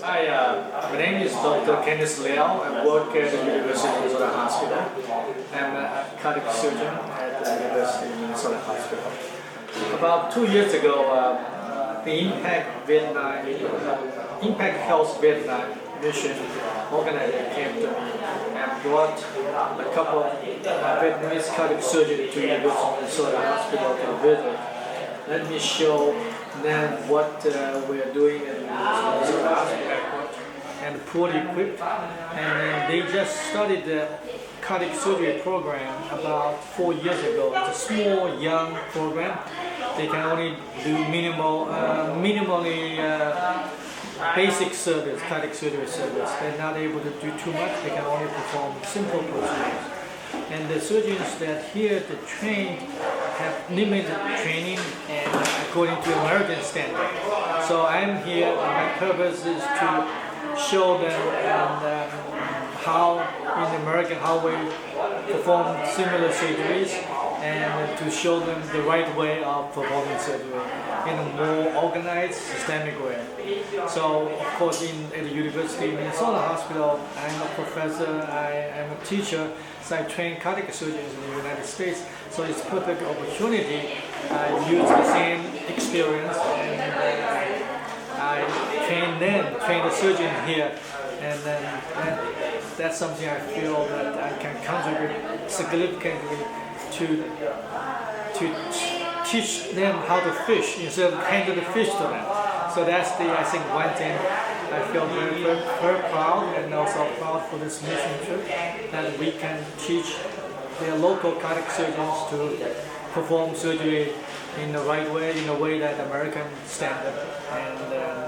Hi, my name is Dr. Kenneth Liao. I work at the University of Minnesota Hospital. I'm a cardiac surgeon at the University of Minnesota Hospital. About 2 years ago, the Impact Health Vietnam mission organizer came to me and brought a couple of Vietnamese cardiac surgeons to the University of Minnesota Hospital to visit. Let me show them what we're doing in the hospital and poorly equipped. And they just started the cardiac surgery program about 4 years ago. It's a small, young program. They can only do minimally basic service, cardiac surgery service. They're not able to do too much. They can only perform simple procedures. And the surgeons that here that trained have limited training and according to American standard. So I'm here, and my purpose is to show them how in America how we perform similar surgeries and to show them the right way of performing surgery in a more organized, systemic way. So, of course, at the University of Minnesota Hospital, I'm a professor, I am a teacher, so I train cardiac surgeons in the United States. So it's a perfect opportunity. I use the same experience and I train the surgeon here, and then that's something I feel that I can contribute significantly to teach them how to fish instead of handing the fish to them. So that's I think one thing I feel very proud and also proud for this mission trip that we can teach their local cardiac surgeons to perform surgery in the right way, in a way that American standard. And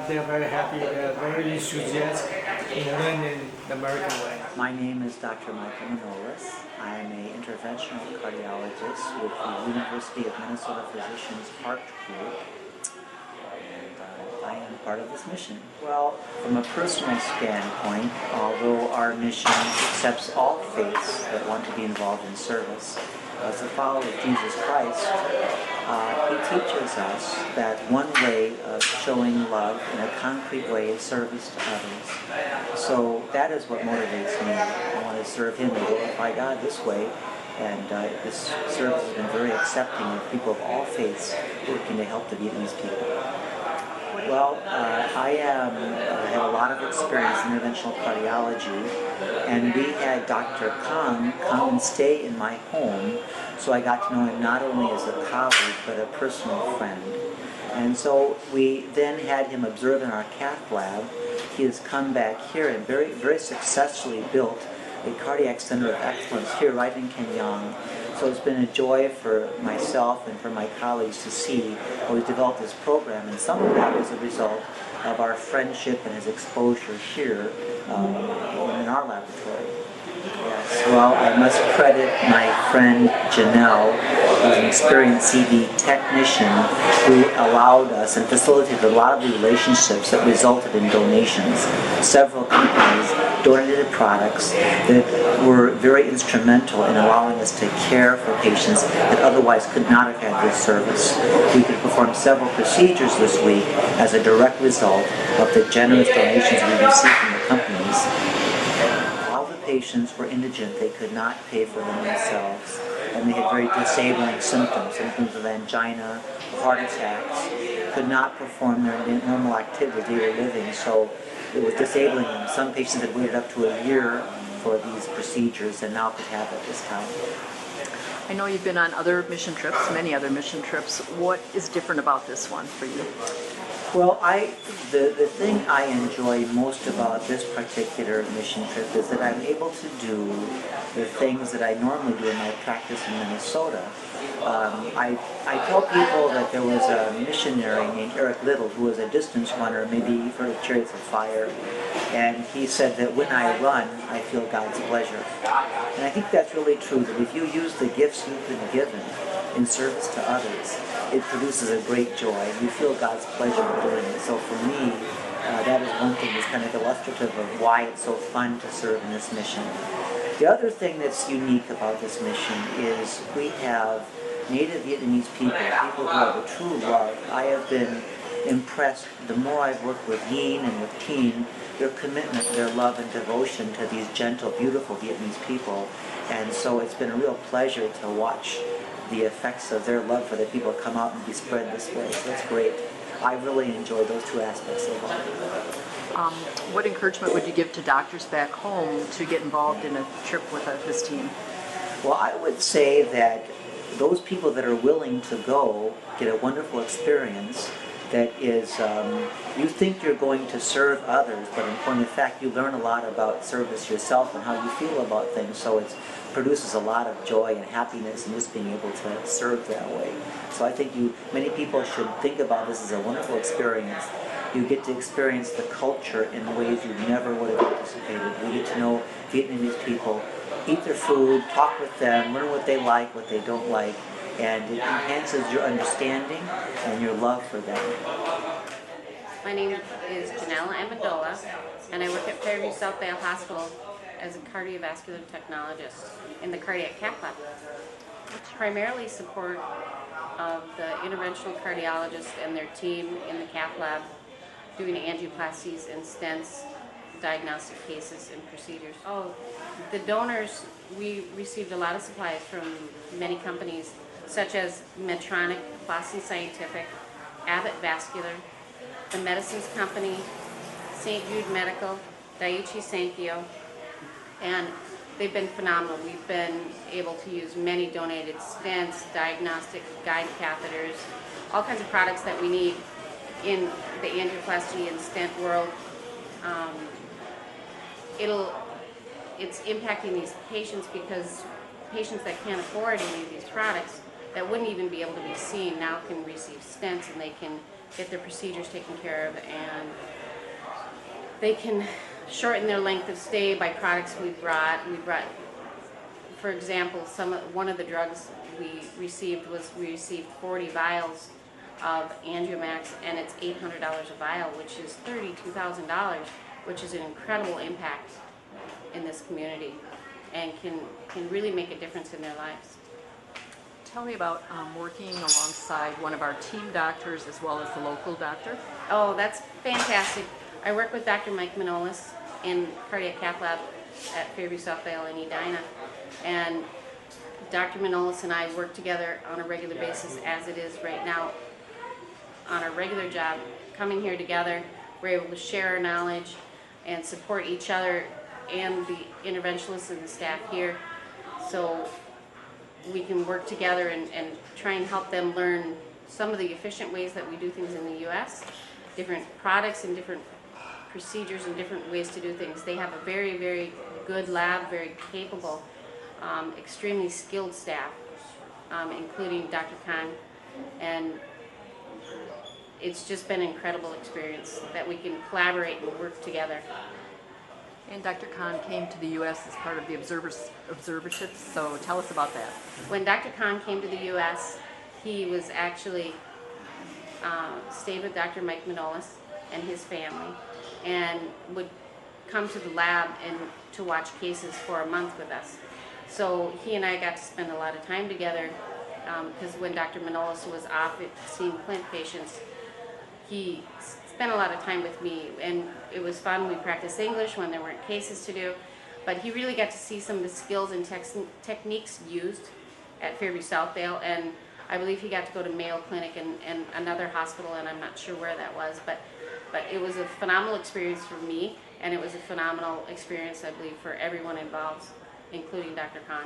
they're very happy, they're very enthusiastic in learning the American way. My name is Dr. Michael Manolis. I am an interventional cardiologist with the University of Minnesota Physicians Heart Group, and I am part of this mission. Well, from a personal standpoint, although our mission accepts all faiths that want to be involved in service, as a follower of Jesus Christ, he teaches us that one way of showing love in a concrete way is service to others. So that is what motivates me. I want to serve him and glorify God this way. And this service has been very accepting of people of all faiths working to help the Vietnamese people. Well, I have a lot of experience in interventional cardiology, and we had Dr. Kang come and stay in my home, so I got to know him not only as a colleague, but a personal friend. And so we then had him observe in our cath lab. He has come back here and very, very successfully built a cardiac center of excellence here right in Kenyang. So it's been a joy for myself and for my colleagues to see how we developed this program, and some of that was a result of our friendship and his exposure here in our laboratory. Yes. Well, I must credit my friend Janelle, who's an experienced CV technician, who allowed us and facilitated a lot of the relationships that resulted in donations. Several companies donated products that were very instrumental in allowing us to care for patients that otherwise could not have had this service. We could perform several procedures this week as a direct result of the generous donations we received from the companies. Patients were indigent, they could not pay for them themselves, and they had very disabling symptoms of angina, heart attacks, could not perform their normal activities, daily living, so it was disabling them. Some patients had waited up to a year for these procedures and now could have a discount. I know you've been on other mission trips, many other mission trips. What is different about this one for you? Well, the thing I enjoy most about this particular mission trip is that I'm able to do the things that I normally do in my practice in Minnesota. I tell people that there was a missionary named Eric Little who was a distance runner, maybe you've heard of Chariots of Fire, and he said that when I run, I feel God's pleasure. And I think that's really true, that if you use the gifts you've been given in service to others, it produces a great joy. You feel God's pleasure in doing it. So for me, that is one thing that's kind of illustrative of why it's so fun to serve in this mission. The other thing that's unique about this mission is we have native Vietnamese people who have a true love. I have been impressed, the more I've worked with Yin and with Keen, their commitment, their love and devotion to these gentle, beautiful Vietnamese people. And so it's been a real pleasure to watch the effects of their love for the people come out and be spread this way. So it's great. I really enjoy those two aspects of it. What encouragement would you give to doctors back home to get involved in a trip with this team? Well, I would say that those people that are willing to go get a wonderful experience that is, you think you're going to serve others, but in point of fact, you learn a lot about service yourself and how you feel about things, so it produces a lot of joy and happiness in just being able to serve that way. So I think many people should think about this as a wonderful experience. You get to experience the culture in ways you never would have anticipated. You get to know Vietnamese people, eat their food, talk with them, learn what they like, what they don't like, and it enhances your understanding and your love for them. My name is Janella Amendola, and I work at Fairview Southdale Hospital as a cardiovascular technologist in the cardiac cath lab. Primarily support of the interventional cardiologist and their team in the cath lab doing angioplasties and stents, diagnostic cases and procedures. The donors, we received a lot of supplies from many companies such as Medtronic, Boston Scientific, Abbott Vascular, the Medicines Company, St. Jude Medical, Daiichi Sankyo, and they've been phenomenal. We've been able to use many donated stents, diagnostic guide catheters, all kinds of products that we need in the angioplasty and stent world. It's impacting these patients because patients that can't afford any of these products that wouldn't even be able to be seen now can receive stents, and they can get their procedures taken care of, and they can shorten their length of stay by products we brought. For example, one of the drugs we received 40 vials of Angiomax, and it's $800 a vial, which is $32,000, which is an incredible impact in this community and can really make a difference in their lives. Tell me about working alongside one of our team doctors as well as the local doctor. Oh, that's fantastic. I work with Dr. Mike Manolis in cardiac cath lab at Fairview Southdale in Edina, and Dr. Manolis and I work together on a regular basis as it is right now on our regular job, coming here together. We're able to share our knowledge and support each other and the interventionists and the staff here, so we can work together and try and help them learn some of the efficient ways that we do things in the U.S., different products and different procedures and different ways to do things. They have a very, very good lab, very capable, extremely skilled staff, including Dr. Khan, and it's just been an incredible experience that we can collaborate and work together. And Dr. Khan came to the U.S. as part of the observership, so tell us about that. When Dr. Khan came to the U.S., he was actually stayed with Dr. Mike Manolis and his family, and would come to the lab and to watch cases for a month with us. So he and I got to spend a lot of time together, because when Dr. Manolis was off seeing Clint patients, he spent a lot of time with me, and it was fun. We practiced English when there weren't cases to do, but he really got to see some of the skills and techniques used at Fairview Southdale, and I believe he got to go to Mayo Clinic and another hospital, and I'm not sure where that was, but it was a phenomenal experience for me, and it was a phenomenal experience, I believe, for everyone involved, including Dr. Khan.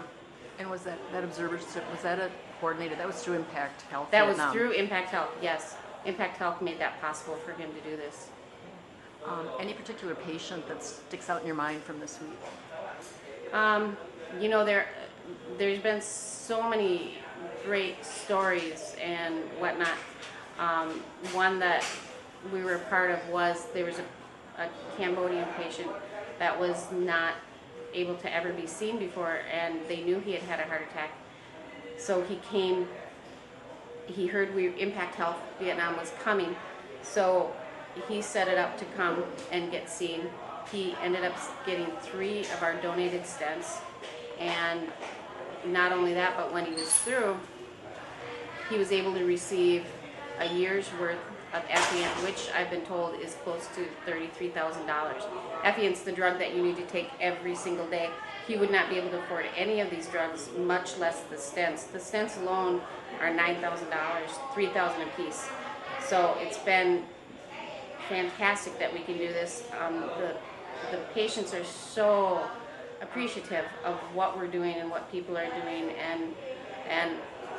And was that observership, was that a coordinated, that was through Impact Health That Vietnam? was through Impact Health, yes. Impact Health made that possible for him to do this. Any particular patient that sticks out in your mind from this week? You know, there's been so many great stories and whatnot. One that we were a part of was there was a Cambodian patient that was not able to ever be seen before, and they knew he had had a heart attack. So he came, he heard Impact Health Vietnam was coming, so he set it up to come and get seen. He ended up getting 3 of our donated stents, and not only that, but when he was through, he was able to receive a year's worth of Effient, which I've been told is close to $33,000. Effient's the drug that you need to take every single day. He would not be able to afford any of these drugs, much less the stents. The stents alone are $9,000, $3,000 a piece. So it's been fantastic that we can do this. The patients are so appreciative of what we're doing and what people are doing, and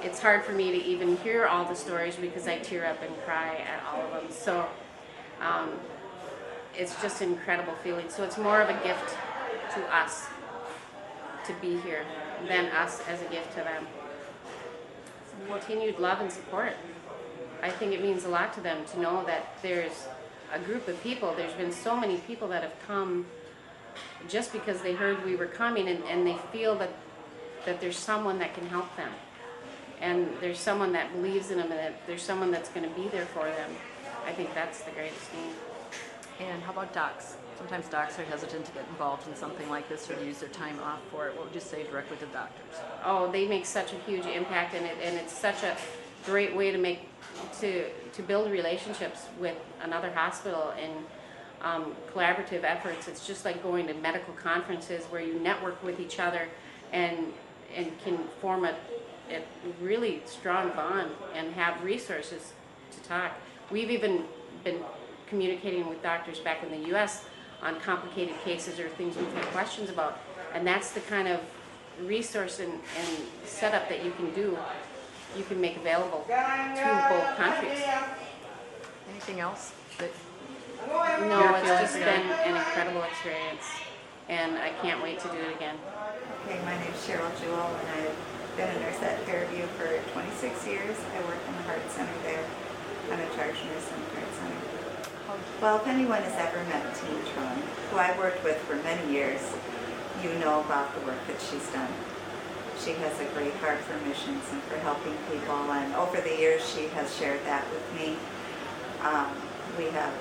it's hard for me to even hear all the stories because I tear up and cry at all of them. So it's just an incredible feeling. So it's more of a gift to us to be here than us as a gift to them. Continued love and support. I think it means a lot to them to know that there's a group of people. There's been so many people that have come just because they heard we were coming, and they feel that there's someone that can help them. And there's someone that believes in them, and that there's someone that's going to be there for them. I think that's the greatest thing. And how about docs? Sometimes docs are hesitant to get involved in something like this or to use their time off for it. What would you say directly to doctors? Oh, they make such a huge impact, and it's such a great way to build relationships with another hospital and collaborative efforts. It's just like going to medical conferences where you network with each other and can form a really strong bond and have resources to talk. We've even been communicating with doctors back in the U.S. on complicated cases or things we've had questions about, and that's the kind of resource and setup that you can make available to both countries. Anything else that No, Your it's feelings just again? been an incredible experience, and I can't wait to do it again. Okay, my name is Cheryl Jewell, and I've been a nurse at Fairview for 26 years. I work in the Heart Center there. I'm a charge nurse in the Heart Center. Well, if anyone has ever met Teen Trun, who I worked with for many years, you know about the work that she's done. She has a great heart for missions and for helping people, and over the years she has shared that with me. We have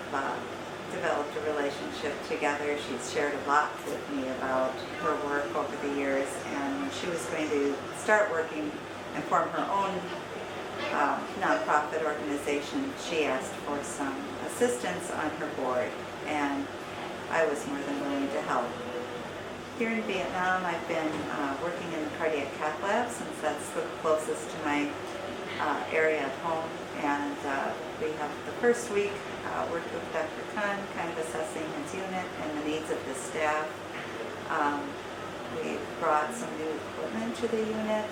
developed a relationship together. She's shared a lot with me about her work over the years, and when she was going to start working and form her own nonprofit organization, she asked for some assistance on her board, and I was more than willing to help. Here in Vietnam, I've been working in the cardiac cath lab since that's the closest to my area at home, and we have the first week worked with Dr. Khan, kind of assessing his unit and the needs of his staff. We brought some new equipment to the unit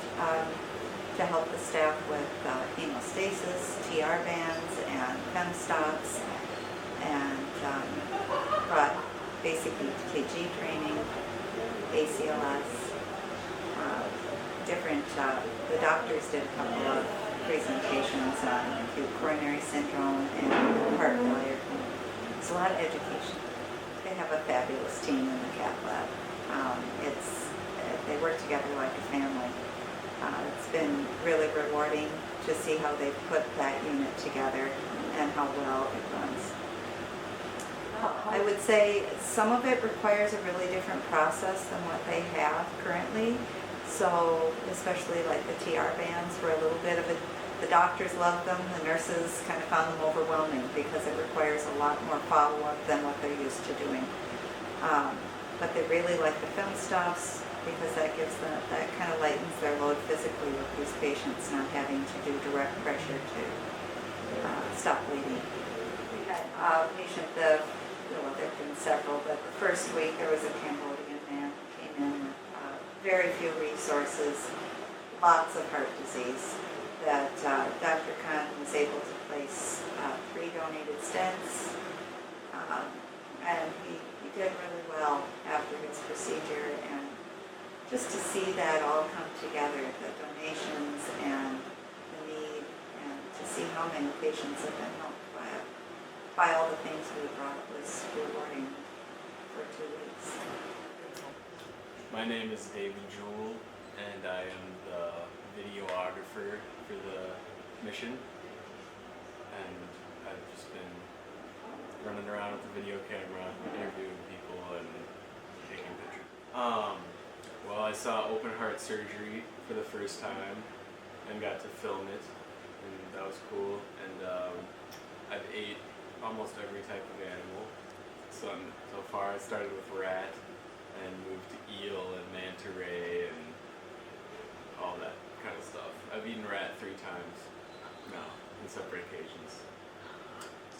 to help the staff with hemostasis, TR bands, and FEM stops, and brought basic EKG training, ACLS, the doctors did a couple of presentations on acute coronary syndrome and heart failure. It's a lot of education. They have a fabulous team in the cath lab. They work together like a family. It's been really rewarding to see how they put that unit together and how well it runs. I would say some of it requires a really different process than what they have currently. So especially like the TR bands were a little bit of the doctors loved them, the nurses kind of found them overwhelming because it requires a lot more follow-up than what they're used to doing. But they really like the FEM stops because that gives them, that kind of lightens their load physically with these patients not having to do direct pressure to stop bleeding. We had a patient, there have been several, but the first week there was a Cambodian man who came in with very few resources, lots of heart disease, that Dr. Khan was able to place 3 donated stents, and he did really well after his procedure. And just to see that all come together, the donations and the need, and to see how many patients have been helped by all the things we brought was rewarding for 2 weeks. My name is David Jewell, and I am the videographer for the mission. And I've just been running around with the video camera, interviewing people and taking pictures. Well, I saw open heart surgery for the first time and got to film it, and that was cool. And I've ate almost every type of animal. So far I started with rat and moved to eel and manta ray and all that kind of stuff. I've eaten rat 3 times now on separate occasions.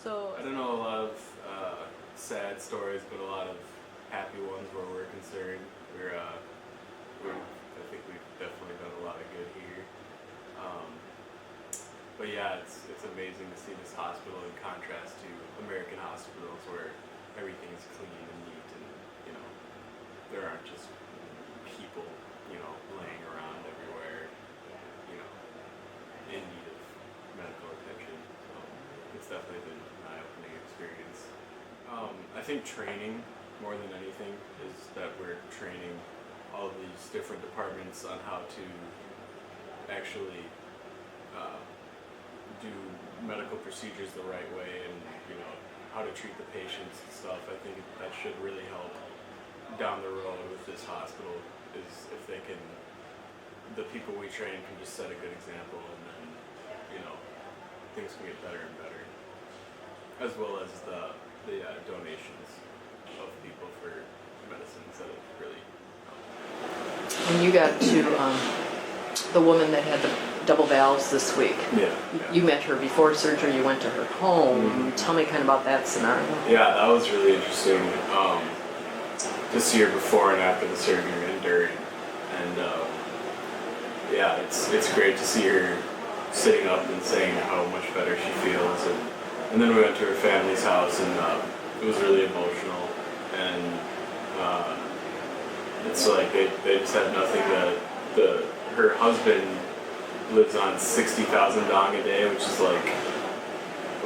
So, I don't know a lot of sad stories, but a lot of happy ones where we're concerned. I think we've definitely done a lot of good here. But yeah, it's amazing to see this hospital in contrast to American hospitals where everything is clean and neat, and there aren't just people laying around everywhere in need of medical attention. So it's definitely been an eye-opening experience. I think training more than anything is that we're training all of these different departments on how to actually do medical procedures the right way, and how to treat the patients and stuff. I think that should really help down the road with this hospital, is if the people we train can just set a good example, and then things can get better and better, as well as the donations of people for medicines that have really helped. when you got to the woman that had the double valves this week, Yeah. you met her before surgery, you went to her home. Tell me kind of about that scenario. Yeah, that was really interesting to see her before and after the surgery and during. And yeah, it's great to see her sitting up and saying how much better she feels. And then we went to her family's house, and it was really emotional. And it's like they just had nothing her husband lives on 60,000 dong a day, which is like,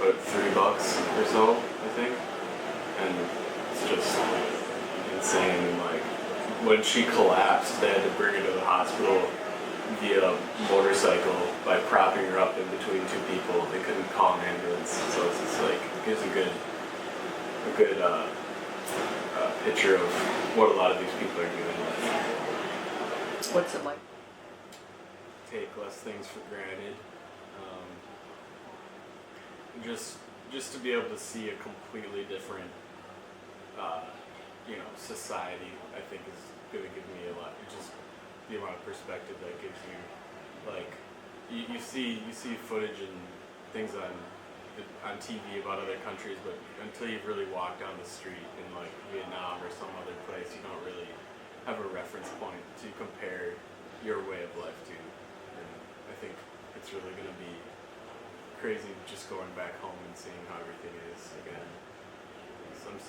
what, $3 or so, I think. And it's just insane. And like, when she collapsed, they had to bring her to the hospital via motorcycle by propping her up in between 2 people. They couldn't call an ambulance, so it's just like, it gives a good picture of what a lot of these people are doing. What's it like? Take less things for granted. Just to be able to see a completely different, society, I think is going to give me a lot. Just the amount of perspective that gives you. Like, you see footage and things on TV about other countries, but until you've really walked down the street in like Vietnam or some other place, you don't really have a reference point to compare your way of life to. And I think it's really going to be crazy just going back home and seeing how everything is again.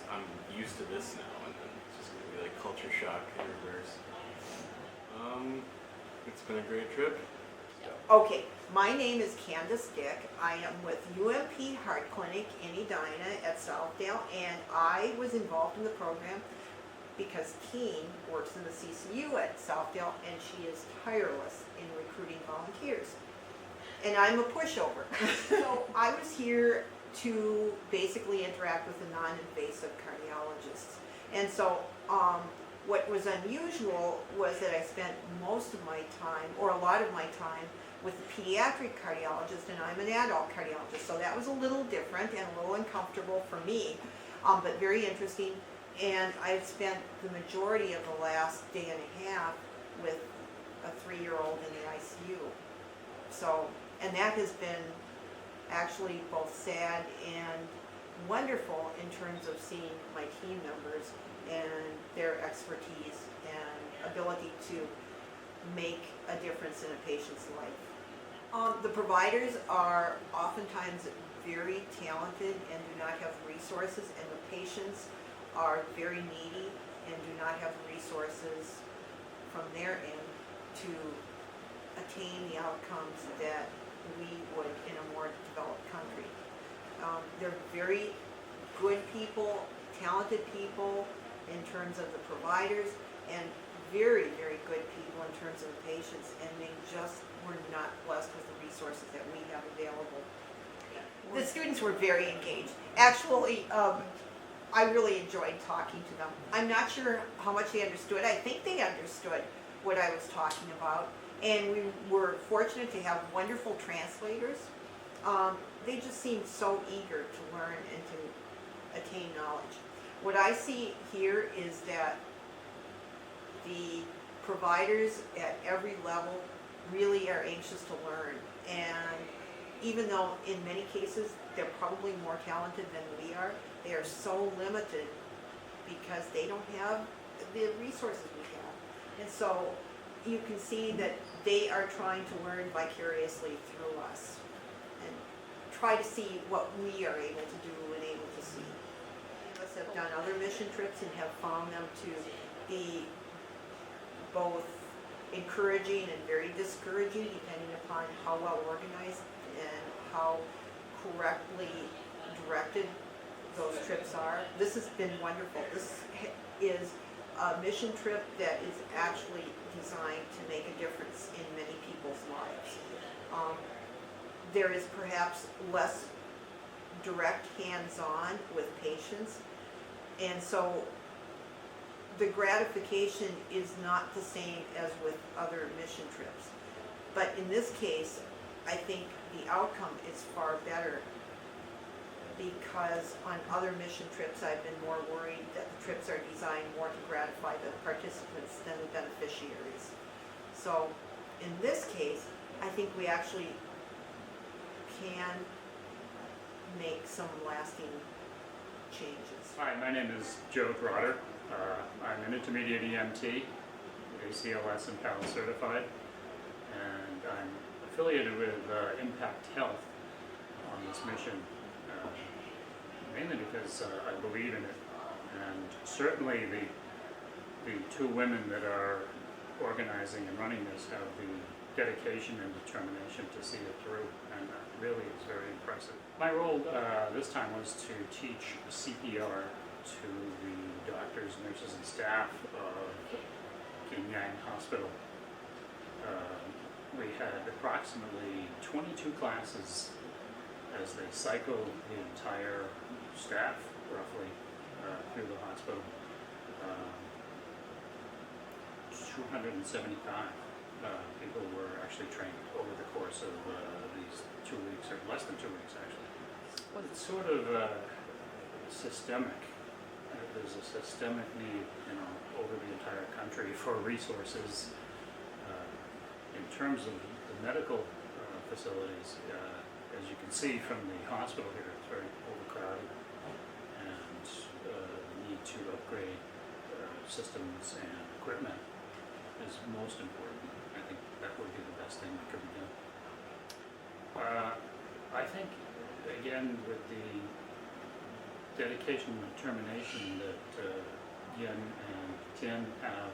I'm used to this now, and then it's just going to be like culture shock in reverse. It's been a great trip. Okay, my name is Candace Dick. I am with UMP Heart Clinic in Edina at Southdale, and I was involved in the program because Keen works in the CCU at Southdale, and she is tireless in recruiting volunteers. And I'm a pushover. So I was here to basically interact with the non-invasive cardiologists. And so what was unusual was that I spent most of my time, or a lot of my time, with the pediatric cardiologist, and I'm an adult cardiologist, so that was a little different and a little uncomfortable for me, but very interesting. And I've spent the majority of the last day and a half with a 3-year-old in the ICU. So, and that has been actually both sad and wonderful in terms of seeing my team members and their expertise and ability to make a difference in a patient's life. The providers are oftentimes very talented and do not have resources, and the patients are very needy and do not have resources from their end to attain the outcomes that we would in a more developed country. They're very good people, talented people in terms of the providers, and very, very good people in terms of the patients, and they just were not blessed with the resources that we have available. The students were very engaged. Actually, I really enjoyed talking to them. I'm not sure how much they understood. I think they understood what I was talking about, and we were fortunate to have wonderful translators. they just seem so eager to learn and to attain knowledge. What I see here is that the providers at every level really are anxious to learn, and even though in many cases they're probably more talented than we are, they are so limited because they don't have the resources we have. And so you can see that they are trying to learn vicariously through us and try to see what we are able to do and able to see. Many of us have done other mission trips and have found them to be both encouraging and very discouraging, depending upon how well organized and how correctly directed those trips are. This has been wonderful. This is a mission trip that is actually designed to make a difference in many people's lives. There is perhaps less direct hands-on with patients, and so the gratification is not the same as with other mission trips. But in this case, I think the outcome is far better, because on other mission trips I've been more worried that the trips are designed more to gratify the participants than the beneficiaries. So in this case, I think we actually can make some lasting changes. Hi, my name is Joe Grotter. I'm an intermediate EMT, ACLS and PAL certified, and I'm affiliated with Impact Health on this mission, mainly because I believe in it, and certainly the two women that are organizing and running this have the dedication and determination to see it through, and really is very impressive. My role this time was to teach CPR to the doctors, nurses, and staff of Yin-Yang Hospital. We had approximately 22 classes as they cycled the entire staff, roughly, through the hospital. 275 people were actually trained over the course of these 2 weeks, or less than 2 weeks actually. It's sort of systemic. There's a systemic need, over the entire country for resources in terms of the medical facilities. As you can see from the hospital here, it's very overcrowded, and the need to upgrade systems and equipment is most important. I think that would be the best thing that could be done. I think, again, with the dedication and determination that Yin and Tien have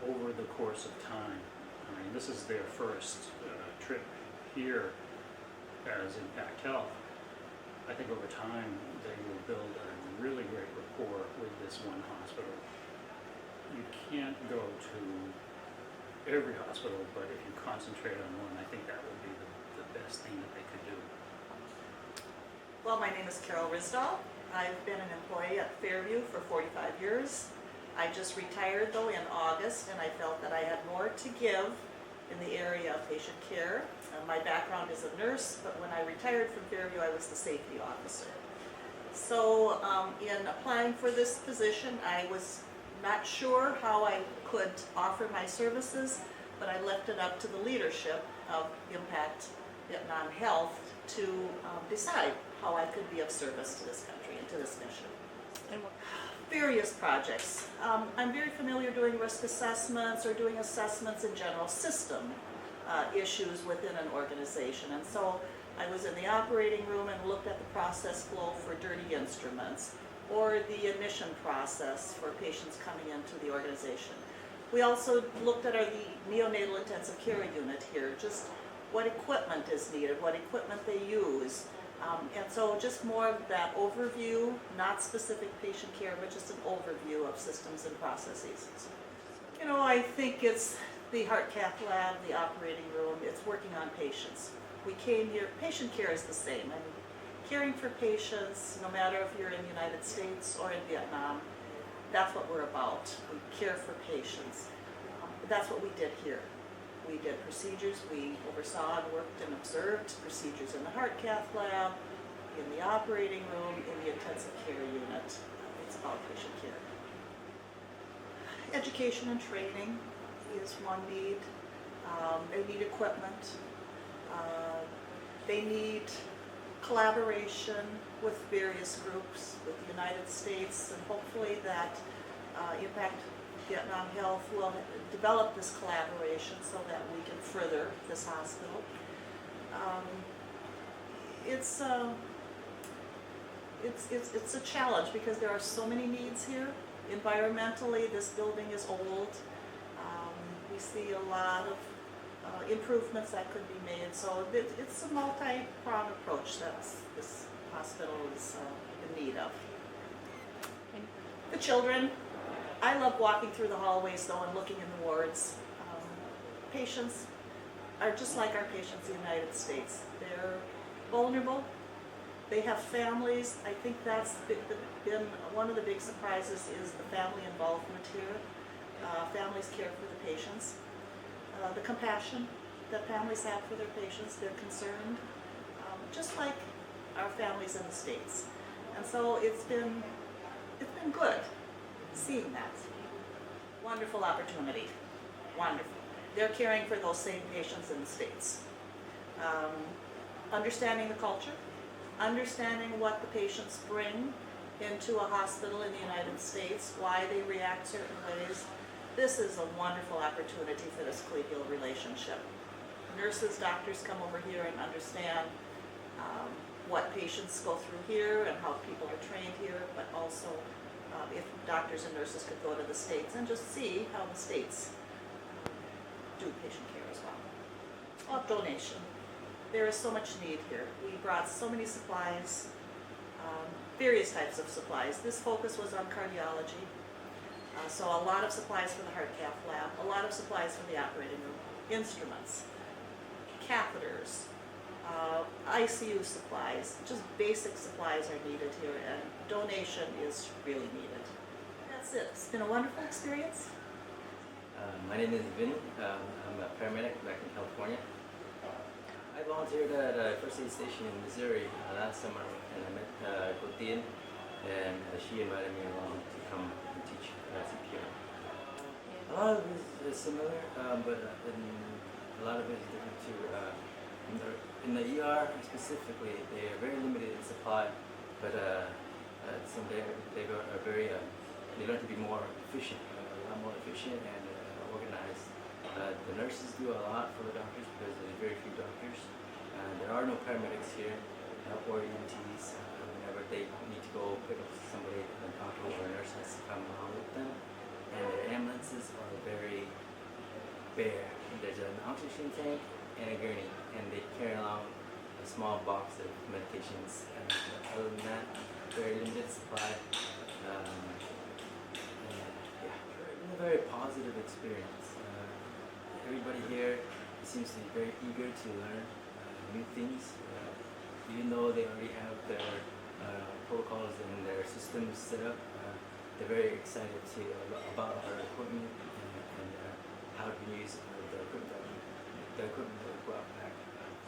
over the course of time. I mean, this is their first trip here as Impact Health. I think over time they will build a really great rapport with this one hospital. You can't go to every hospital, but if you concentrate on one, I think that would be the best thing that they could do. Well, my name is Carol Risdahl. I've been an employee at Fairview for 45 years. I just retired though in August, and I felt that I had more to give in the area of patient care. My background is a nurse, but when I retired from Fairview, I was the safety officer. So in applying for this position, I was not sure how I could offer my services, but I left it up to the leadership of Impact Vietnam Health to decide how I could be of service to this country and to this mission. And what, Various projects. I'm very familiar doing risk assessments or doing assessments in general system issues within an organization. And so I was in the operating room and looked at the process flow for dirty instruments or the admission process for patients coming into the organization. We also looked at the neonatal intensive care unit here, just what equipment is needed, what equipment they use. And so just more of that overview, not specific patient care, but just an overview of systems and processes. I think it's the heart cath lab, the operating room, it's working on patients. We came here, patient care is the same. I mean, caring for patients, no matter if you're in the United States or in Vietnam, that's what we're about. We care for patients. That's what we did here. We did procedures, we oversaw and worked and observed procedures in the heart cath lab, in the operating room, in the intensive care unit. It's outpatient care. Education and training is one need. They need equipment. They need collaboration with various groups, with the United States, and hopefully that Impact Vietnam Health will develop this collaboration so that we can further this hospital. It's a challenge because there are so many needs here. Environmentally, this building is old. We see a lot of improvements that could be made. So it's a multi-pronged approach that this hospital is in need of. The children, I love walking through the hallways though and looking in the wards. Patients are just like our patients in the United States. They're vulnerable. They have families. I think that's been one of the big surprises is the family involvement here. Families care for the patients. The compassion that families have for their patients, they're concerned, just like our families in the States. And so it's been good seeing that. Wonderful opportunity, wonderful. They're caring for those same patients in the States. Understanding the culture, understanding what the patients bring into a hospital in the United States, why they react certain ways. This is a wonderful opportunity for this collegial relationship. Nurses, doctors come over here and understand what patients go through here and how people are trained here, but also if doctors and nurses could go to the States and just see how the States do patient care as well. Donation. There is so much need here. We brought so many supplies, various types of supplies. This focus was on cardiology. So a lot of supplies for the heart cath lab, a lot of supplies for the operating room, instruments, catheters, ICU supplies, just basic supplies are needed here, and donation is really needed. That's it. It's been a wonderful experience. My name is Vinny. I'm a paramedic back in California. I volunteered at a first aid station in Missouri last summer, and I met Cotine, and she invited me along to come and teach CPR. A lot of it is similar, but a lot of it is different too. In the ER specifically, they are very limited in supply, but they learn to be more efficient, a lot more efficient and organized. The nurses do a lot for the doctors because there's very few doctors. There are no paramedics here or EMTs. Whenever they need to go pick up somebody, a doctor or a nurse has to come along with them. And their ambulances are very bare. There's an oxygen tank and a gurney, and they carry along a small box of medications. And other than that, very limited supply. A very positive experience. Everybody here seems to be very eager to learn new things, even though they already have their protocols and their systems set up. They're very excited about our equipment and how to use the equipment that we brought back.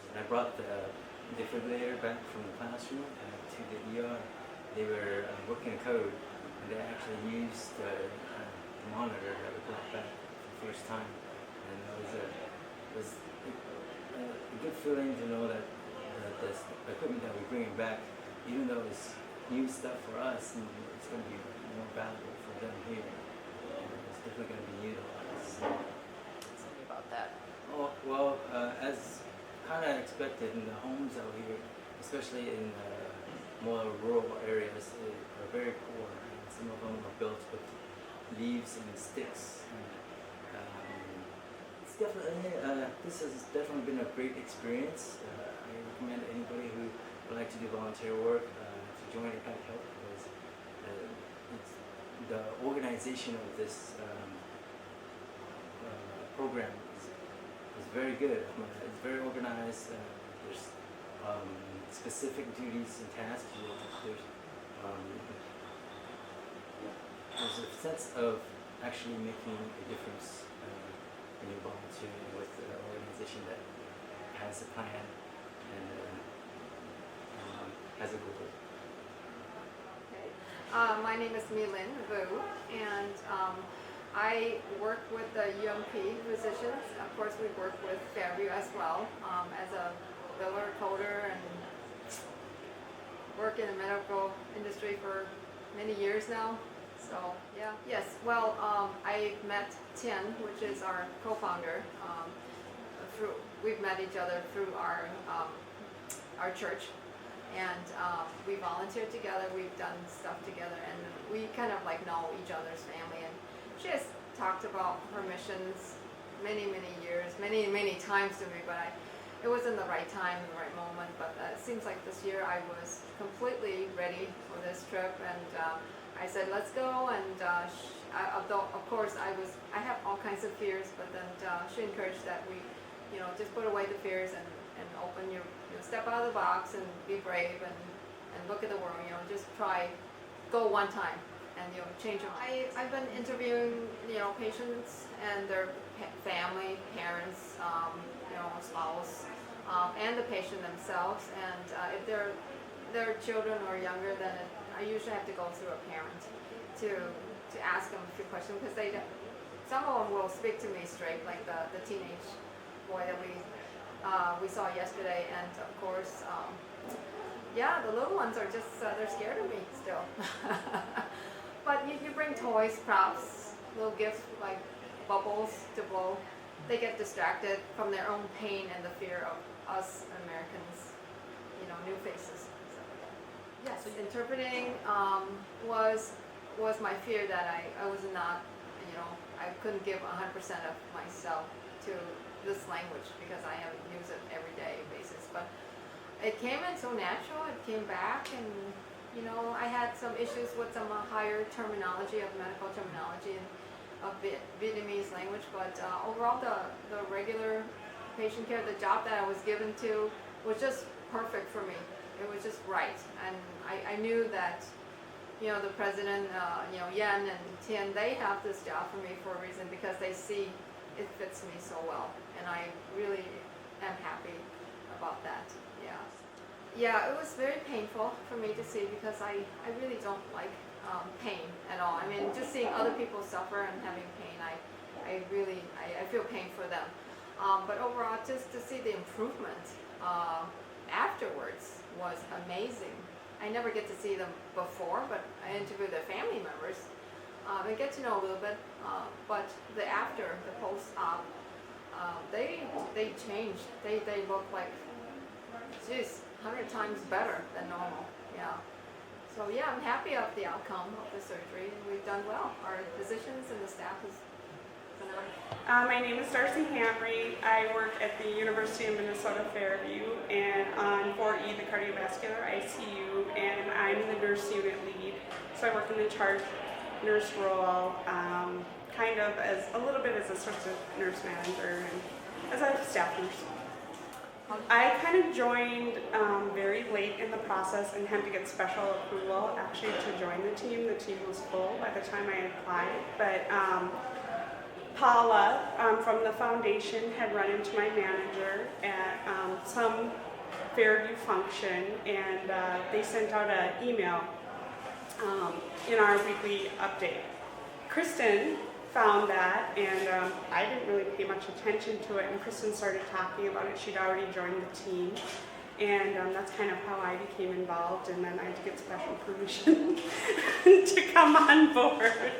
And I brought the defibrillator back from the classroom to the ER. They were working code, and they actually used the monitor that we brought back for the first time, and it was a good feeling to know that this equipment that we're bringing back, even though it's new stuff for us, and it's going to be more valuable for them here. It's definitely going to be utilized. Tell me about that. Oh, well, as kind of expected, in the homes out here, especially in more rural areas, are very poor. Some of them are built with leaves and sticks. It's definitely this has definitely been a great experience. I recommend anybody who would like to do volunteer work to join Impact Health, because the organization of this program is very good. It's very organized. There's specific duties and tasks. There's a sense of actually making a difference when you're volunteering with an organization that has a plan and has a goal. My name is Milin Vu, and I work with the UMP physicians. Of course, we work with Fairview as well as a biller, coder, and work in the medical industry for many years now. So yeah, yes. Well, I met Tian, which is our co-founder. We've met each other through our church, and we volunteered together. We've done stuff together, and we kind of like know each other's family. And she has talked about her missions many years, many times to me, but it wasn't the right time, the right moment. But it seems like this year I was completely ready for this trip, and I said, let's go. And although of course I have all kinds of fears, but then she encouraged that we, just put away the fears and open your, step out of the box and be brave and look at the world. Just go one time and change your mind. I've been interviewing patients and their family, parents, spouse, and the patient themselves. And if their children are younger, then I usually have to go through a parent to ask them a few questions, because some of them will speak to me straight, like the teenage boy that we saw yesterday, and of course, yeah, the little ones are just they're scared of me still. But you bring toys, props, little gifts like bubbles to blow. They get distracted from their own pain and the fear of us Americans, new faces. So, yes, interpreting was my fear that I was not, I couldn't give 100% of myself to this language because I haven't used it every day basis. But it came in so natural. It came back, and I had some issues with some higher terminology of medical terminology and of Vietnamese language. But overall, the regular patient care, the job that I was given to, was just perfect for me. It was just right, and I knew that the president, Yan and Tian, they have this job for me for a reason, because they see it fits me so well, and I really am happy about that. Yeah, it was very painful for me to see, because I really don't like pain at all. I mean, just seeing other people suffer and having pain, I feel pain for them. But overall, just to see the improvement afterwards was amazing. I never get to see them before, but I interview their family members and get to know a little bit. But the after, the post-op, they changed. They look like, geez, 100 times better than normal. Yeah. So yeah, I'm happy of the outcome of the surgery. We've done well. Our physicians and the staff is phenomenal. My name is Darcy Hamry. I work at the University of Minnesota Fairview and on 4E, the cardiovascular ICU, and I'm the nurse unit lead. So I work in the charge nurse role, kind of as a little bit as a sort of nurse manager and as a staff nurse. I kind of joined very late in the process and had to get special approval actually to join the team. The team was full by the time I applied, but Paula from the foundation had run into my manager at some Fairview function, and they sent out an email in our weekly update. Kristen found that, and I didn't really pay much attention to it, and Kristen started talking about it. She'd already joined the team, and that's kind of how I became involved, and then I had to get special permission to come on board.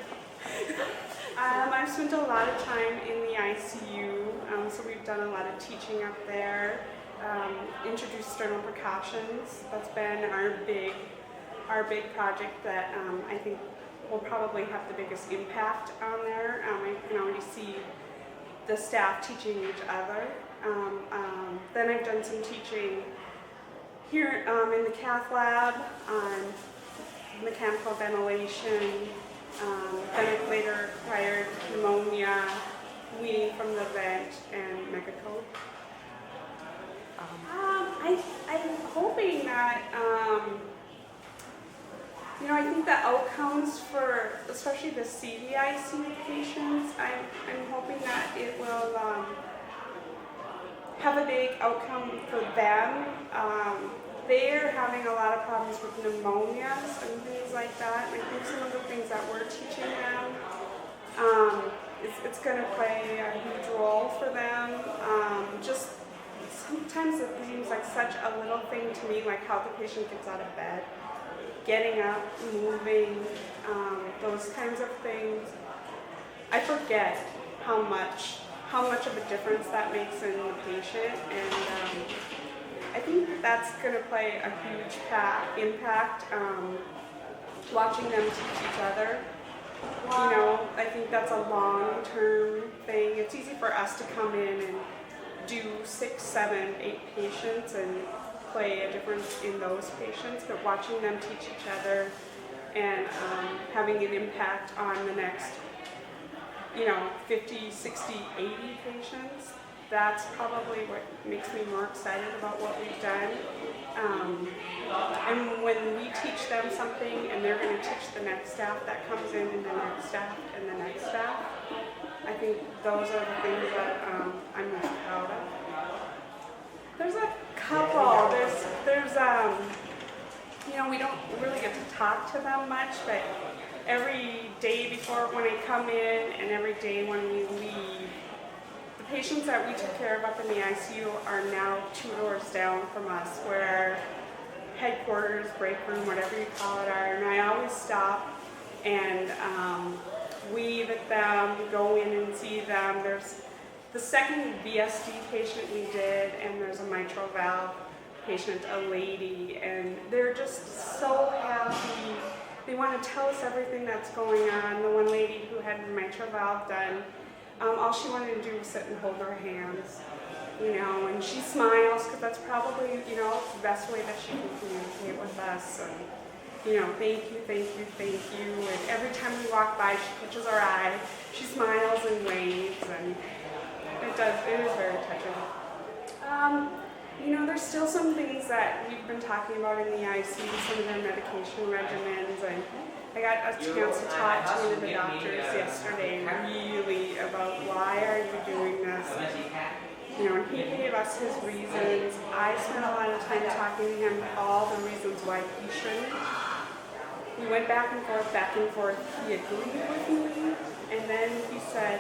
I've spent a lot of time in the ICU, so we've done a lot of teaching up there, introduced sternal precautions. That's been our big project that I think will probably have the biggest impact on there. I can already see the staff teaching each other. Then I've done some teaching here in the cath lab on mechanical ventilation, ventilator acquired pneumonia, weaning from the vent, and megacode. I'm hoping that You know, I think the outcomes for, especially the CVIC patients, I'm hoping that it will have a big outcome for them. They're having a lot of problems with pneumonias and things like that. And I think some of the things that we're teaching them, it's going to play a huge role for them. Just sometimes it seems like such a little thing to me, like how the patient gets out of bed, getting up, moving, those kinds of things. I forget how much of a difference that makes in the patient, and I think that's going to play a huge impact. Watching them teach each other, you know, I think that's a long-term thing. It's easy for us to come in and do 6, 7, 8 patients and play a difference in those patients, but watching them teach each other and having an impact on the next, you know, 50, 60, 80 patients, that's probably what makes me more excited about what we've done. And when we teach them something and they're going to teach the next staff that comes in and the next staff and the next staff, I think those are the things that I'm most proud of. There's a couple. There's you know, we don't really get to talk to them much, but every day before when I come in and every day when we leave, the patients that we took care of up in the ICU are now 2 doors down from us, where headquarters, break room, whatever you call it, are. And I always stop and wave at them, go in and see them. There's the second VSD patient we did, and there's a mitral valve patient, a lady, and they're just so happy. They want to tell us everything that's going on. The one lady who had her mitral valve done, all she wanted to do was sit and hold our hands, you know, and she smiles because that's probably, you know, the best way that she can communicate with us. And, you know, thank you, thank you, thank you. And every time we walk by, she catches our eye, she smiles and waves, and it is very touching. You know, there's still some things that we've been talking about in the ICU, some of their medication regimens, and I got a chance to talk to one of the doctors yesterday really about why are you doing this? You know, and he gave us his reasons. I spent a lot of time talking to him all the reasons why he shouldn't. We went back and forth. He agreed with me, and then he said,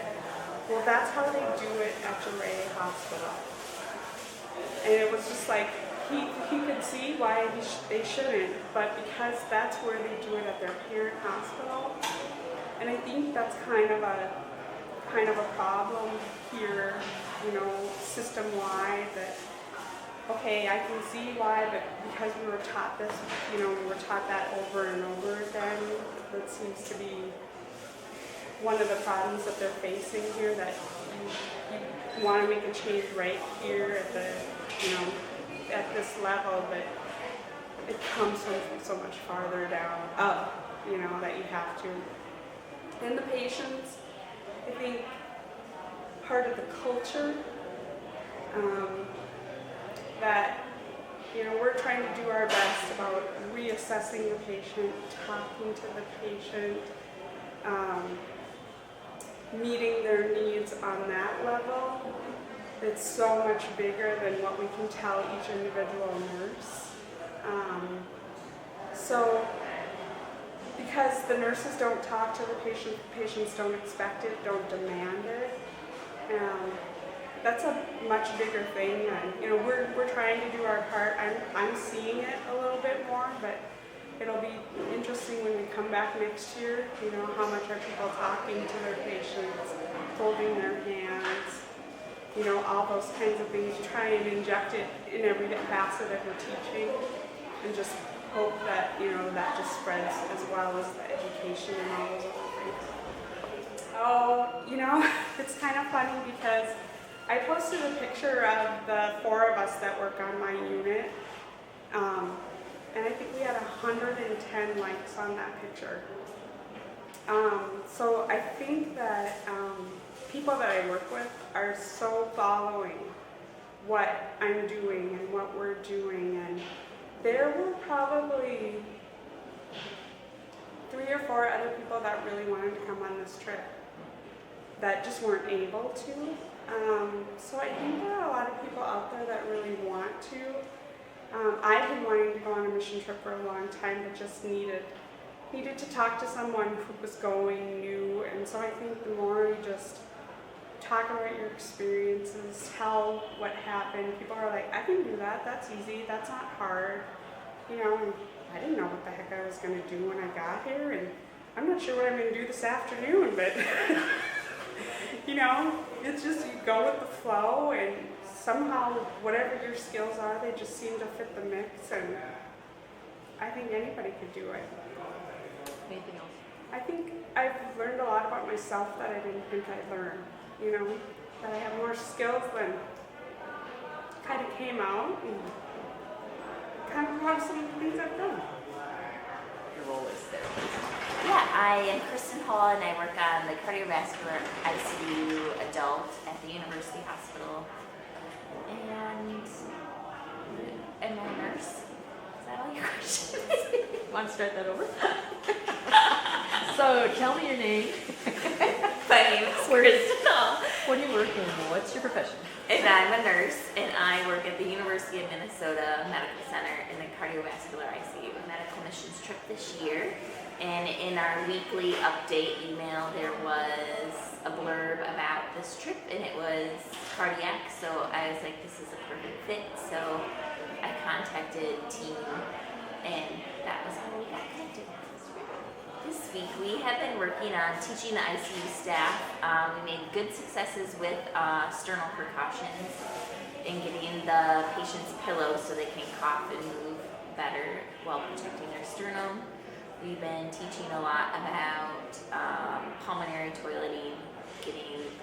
well, that's how they do it at Jeray Hospital. And it was just like, he could see why they shouldn't, but because that's where they do it at their parent hospital. And I think that's kind of a problem here, you know, system-wide, that, okay, I can see why, but because we were taught this, you know, we were taught that over and over again, that seems to be one of the problems that they're facing here, that you want to make a change right here at the, you know, at this level, but it comes from so much farther down up, you know, that you have to. And the patients, I think part of the culture that, you know, we're trying to do our best about reassessing the patient, talking to the patient, meeting their needs on that level. It's so much bigger than what we can tell each individual nurse. So, because the nurses don't talk to the patient, patients don't expect it, don't demand it. That's a much bigger thing, and you know, we're trying to do our part. I'm seeing it a little bit more, but it'll be interesting when we come back next year. You know, how much are people talking to their patients, holding their hands, you know, all those kinds of things. Try and inject it in every facet of the teaching, and just hope that, you know, that just spreads as well as the education and all those other things. Oh, you know, it's kind of funny because I posted a picture of the 4 of us that work on my unit, and I think we had 110 likes on that picture. So I think that people that I work with are so following what I'm doing and what we're doing, and there were probably 3 or 4 other people that really wanted to come on this trip that just weren't able to. So I think there are a lot of people out there that really want to. I've been wanting to go on a mission trip for a long time, but just needed to talk to someone who was going new. And so I think the more you just talk about your experiences, tell what happened, people are like, I can do that, that's easy, that's not hard. You know, and I didn't know what the heck I was going to do when I got here, and I'm not sure what I'm going to do this afternoon, but you know, it's just you go with the flow, and somehow whatever your skills are, they just seem to fit the mix, and I think anybody could do it. Anything else? I think I've learned a lot about myself that I didn't think I'd learn, you know, that I have more skills than kind of came out, and kind of proud of some of the things I've done. Your role is there. Yeah, I am Kristen Hall, and I work on the cardiovascular ICU adult at the University Hospital. And I'm a nurse. Is that all your questions? Want to start that over? So tell me your name. My name is Kristen Hall. What do you work in? What's your profession? And I'm a nurse, and I work at the University of Minnesota Medical Center in the cardiovascular ICU medical missions trip this year. And in our weekly update email, there was a blurb about this trip, and it was cardiac. So I was like, this is a perfect fit. So I contacted team, and that was how we got connected. This week we have been working on teaching the ICU staff. We made good successes with sternal precautions and getting the patient's pillows so they can cough and move better while protecting their sternum. We've been teaching a lot about pulmonary toileting,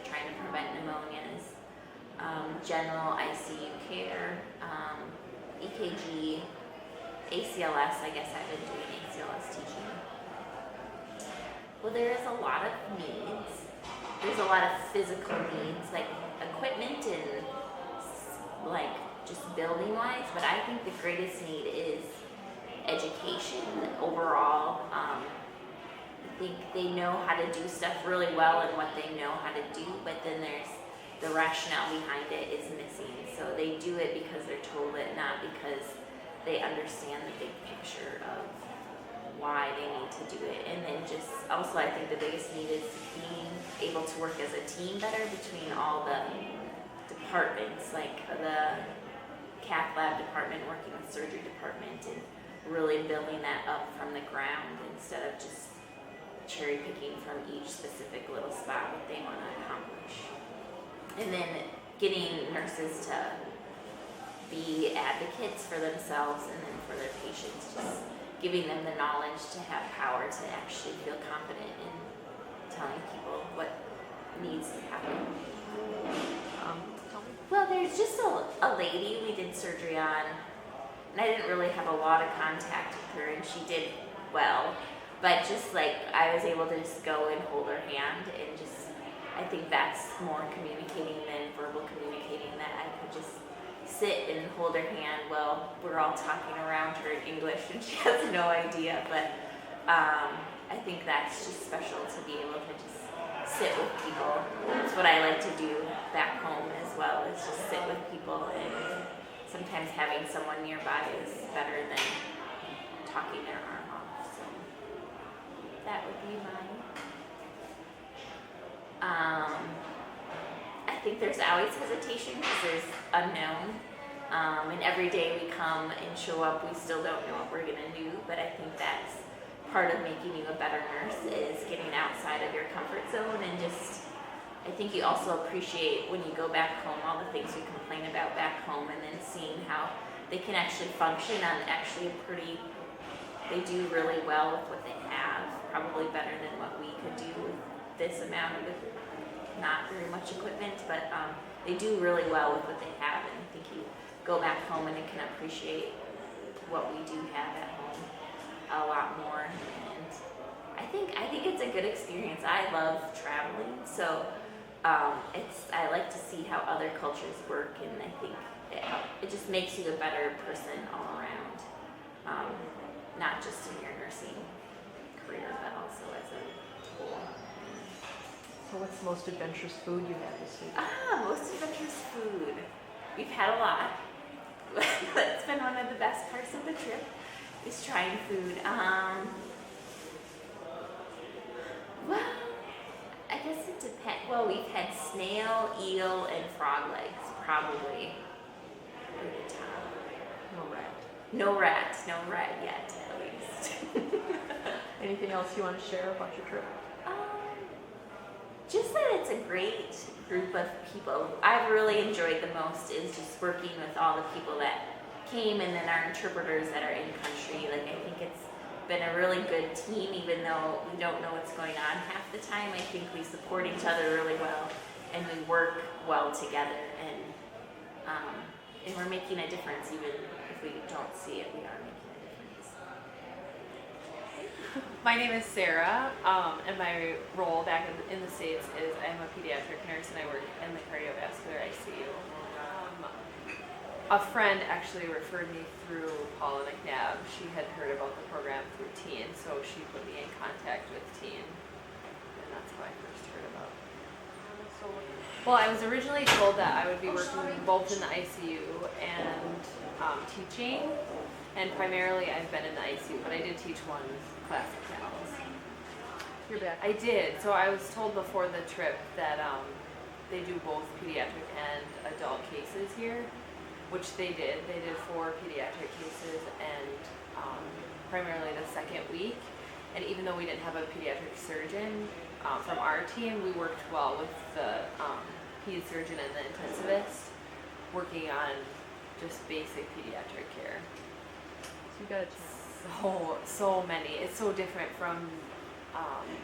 trying to prevent pneumonias, general ICU care, EKG, ACLS. I guess I've been doing ACLS teaching. Well, there is a lot of needs. There's a lot of physical needs, like equipment and like just building wise, but I think the greatest need is education overall. I think they know how to do stuff really well and what they know how to do, but then there's the rationale behind it is missing. So they do it because they're told it, not because they understand the big picture of why they need to do it. And then just also I think the biggest need is being able to work as a team better between all the departments, like the cath lab department working with surgery department, and really building that up from the ground instead of just cherry picking from each specific little spot what they want to accomplish. And then getting nurses to be advocates for themselves and then for their patients, just giving them the knowledge to have power to actually feel confident in telling people what needs to happen. Well, there's just a lady we did surgery on, and I didn't really have a lot of contact with her, and she did well, but just like I was able to just go and hold her hand, and just I think that's more communicating than verbal communicating, that I could just sit and hold her hand while we're all talking around her in English and she has no idea, but I think that's just special to be able to just sit with people. That's what I like to do back home as well, is just sit with people, and sometimes having someone nearby is better than talking their arm off. So that would be mine. I think there's always hesitation because there's unknown. And every day we come and show up, we still don't know what we're going to do, but I think that's part of making you a better nurse, is getting outside of your comfort zone, and just, I think you also appreciate when you go back home all the things you complain about back home, and then seeing how they can actually function on actually they do really well with what they have, probably better than what we could do with this amount of not very much equipment, but they do really well with what they have, and I think you go back home and you can appreciate what we do have at home a lot more. And I think it's a good experience. I love traveling, so I like to see how other cultures work, and I think it just makes you a better person all around, not just in your nursing career, but also as a whole. So what's the most adventurous food you had this week? Most adventurous food. We've had a lot. That's been one of the best parts of the trip, is trying food. Well, I guess it depends. Well, we've had snail, eel, and frog legs, probably. At the top. No rat. No rat yet, at least. Anything else you want to share about your trip? Just that it's a great group of people. I've really enjoyed the most is just working with all the people that came, and then our interpreters that are in country. Like, I think it's been a really good team, even though we don't know what's going on half the time. I think we support each other really well, and we work well together, and we're making a difference. Even if we don't see it, we are making a difference. My name is Sarah, and my role back in the States is I'm a pediatric nurse, and I work in the cardiovascular ICU. A friend actually referred me through Paula McNabb. She had heard about the program through Teen, so she put me in contact with Teen, and that's how I first heard about it. Well, I was originally told that I would be working both in the ICU and teaching, and primarily I've been in the ICU, but I did teach one class of cows. You're back. I did. So I was told before the trip that they do both pediatric and adult cases here, which they did. They did 4 pediatric cases, and primarily the second week. And even though we didn't have a pediatric surgeon from our team, we worked well with the ped surgeon and the intensivist, working on just basic pediatric care. So you got a chance. So many. It's so different from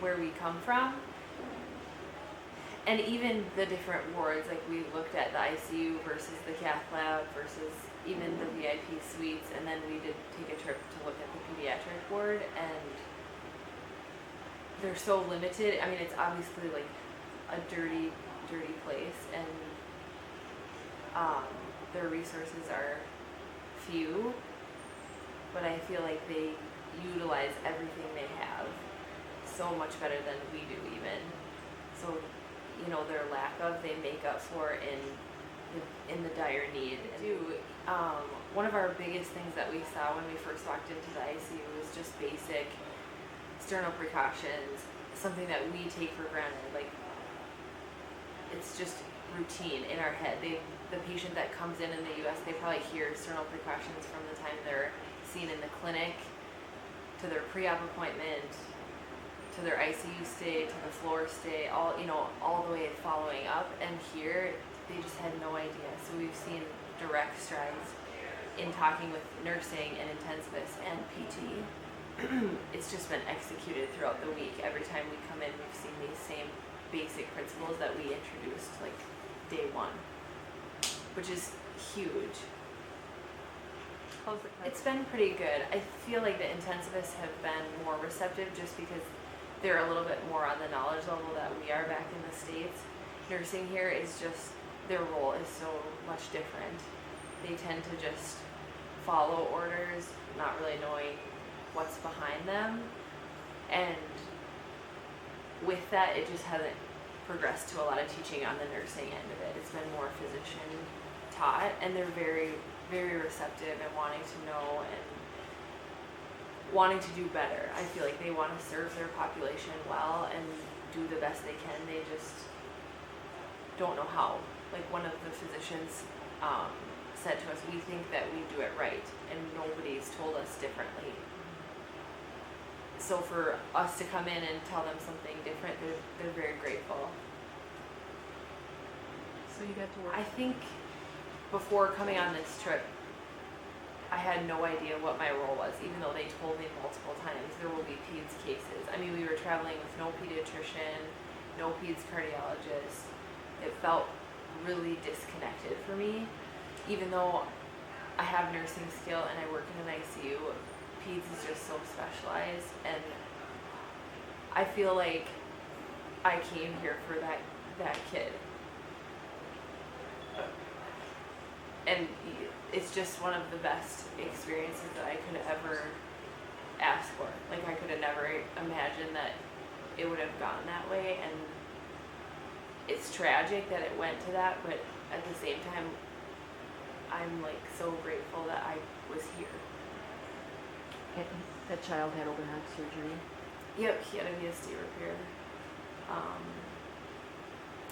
where we come from. And even the different wards, like we looked at the ICU versus the cath lab versus even the VIP suites, and then we did take a trip to look at the pediatric ward, and they're so limited. I mean, it's obviously like a dirty place, and their resources are few, but I feel like they utilize everything they have so much better than we do even. So, you know, their lack of, they make up for in the dire need. One of our biggest things that we saw when we first walked into the ICU was just basic sternal precautions, something that we take for granted. Like, it's just routine in our head. The patient that comes in the US, they probably hear sternal precautions from the time they're seen in the clinic to their pre-op appointment, to their ICU stay, to the floor stay, all the way following up. And here, they just had no idea. So we've seen direct strides in talking with nursing and intensivists and PT. It's just been executed throughout the week. Every time we come in, we've seen these same basic principles that we introduced like day one, which is huge. It's been pretty good. I feel like the intensivists have been more receptive just because they're a little bit more on the knowledge level that we are back in the States. Nursing here is just, their role is so much different. They tend to just follow orders, not really knowing what's behind them. And with that, it just hasn't progressed to a lot of teaching on the nursing end of it. It's been more physician taught, and they're very, very receptive and wanting to know and wanting to do better. I feel like they want to serve their population well and do the best they can. They just don't know how. Like one of the physicians said to us, we think that we do it right, and nobody's told us differently. So for us to come in and tell them something different, they're very grateful. So you got to work. I think before coming on this trip, I had no idea what my role was, even though they told me multiple times there will be peds cases. I mean, we were traveling with no pediatrician, no peds cardiologist. It felt really disconnected for me, even though I have nursing skill and I work in an ICU. Peds is just so specialized, and I feel like I came here for that kid. And it's just one of the best experiences that I could asked for. Like I could have never imagined that it would have gone that way, and it's tragic that it went to that, but at the same time, I'm like so grateful that I was here. That child had open heart surgery. Yep, he had a VSD repair.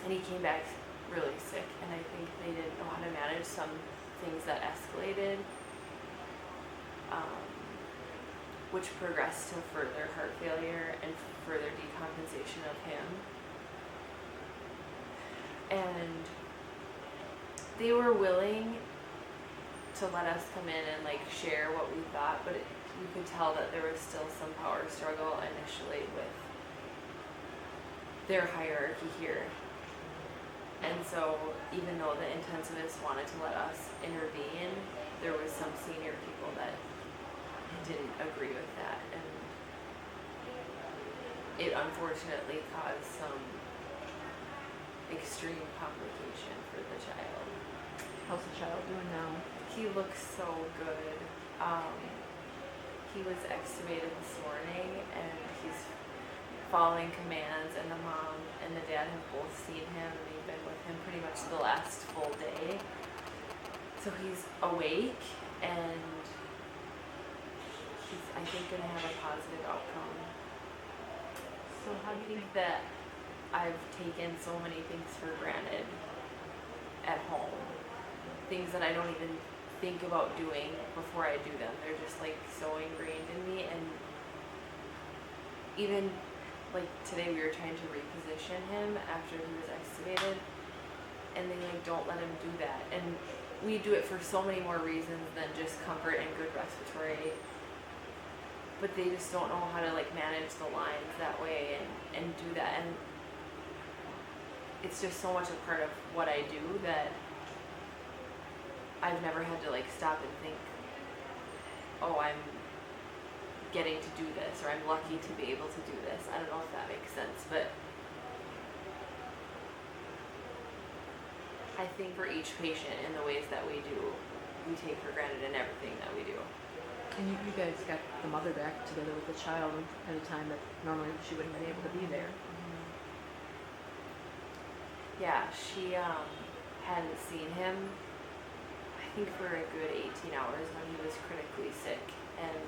And he came back really sick, and I think they didn't know how to manage some things that escalated, which progressed to further heart failure and further decompensation of him. And they were willing to let us come in and like share what we thought, but you could tell that there was still some power struggle initially with their hierarchy here. And so even though the intensivists wanted to let us intervene, there was some senior people that didn't agree with that, and it unfortunately caused some extreme complication for the child. How's the child doing now? He looks so good. He was extubated this morning, and he's following commands, and the mom and the dad have both seen him, and they've been with him pretty much the last full day. So he's awake, and he's, I think, going to have a positive outcome. So how do you think that I've taken so many things for granted at home? Things that I don't even think about doing before I do them. They're just like so ingrained in me, and even like today we were trying to reposition him after he was extubated, and they like don't let him do that. And we do it for so many more reasons than just comfort and good respiratory, but they just don't know how to like manage the lines that way and do that. And it's just so much a part of what I do that I've never had to like stop and think, oh, I'm getting to do this, or I'm lucky to be able to do this. I don't know if that makes sense, but I think for each patient in the ways that we do, we take for granted in everything that we do. And you guys got the mother back together with the child at a time that normally she wouldn't have been able to be there. Yeah, she hadn't seen him, I think, for a good 18 hours when he was critically sick. And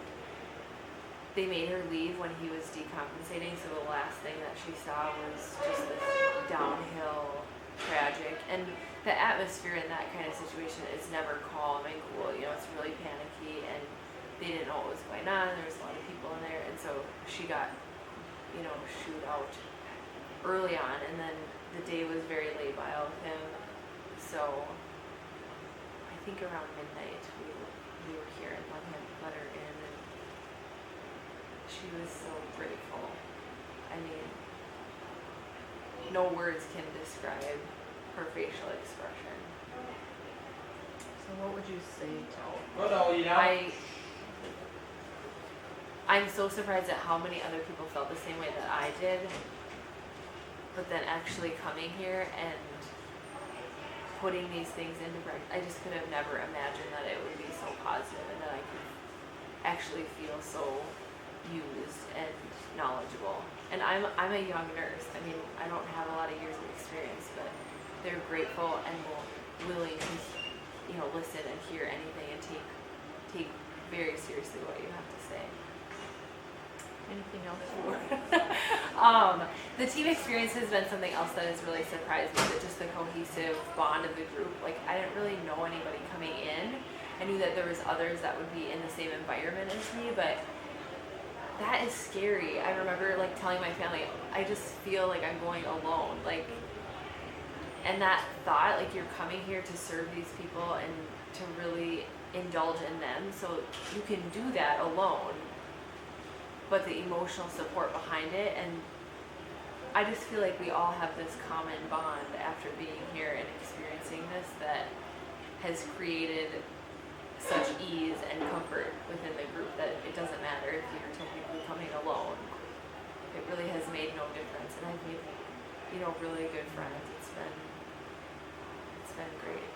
they made her leave when he was decompensating, so the last thing that she saw was just this downhill, tragic. And the atmosphere in that kind of situation is never calm and cool. You know, it's really panicky, and they didn't know what was going on. There was a lot of people in there, and so she got, you know, shooed out early on, and then the day was very labile with him. So I think around midnight we were here and let her in, and she was so grateful. I mean, no words can describe her facial expression. So what would you say to I'm so surprised at how many other people felt the same way that I did, but then actually coming here and putting these things into practice, I just could have never imagined that it would be so positive and that I could actually feel so used and knowledgeable. And I'm a young nurse. I mean, I don't have a lot of years of experience, but they're grateful and willing to, you know, listen and hear anything and take very seriously what you have to say. anything else? The team experience has been something else that has really surprised me, that just the cohesive bond of the group. Like, I didn't really know anybody coming in. I knew that there was others that would be in the same environment as me, but that is scary. I remember like telling my family, I just feel like I'm going alone. Like, and that thought, like, you're coming here to serve these people and to really indulge in them, so you can do that alone, but the emotional support behind it, and I just feel like we all have this common bond after being here and experiencing this that has created such ease and comfort within the group that it doesn't matter if you're technically coming alone. It really has made no difference, and I've made, you know, really good friends. It's been great.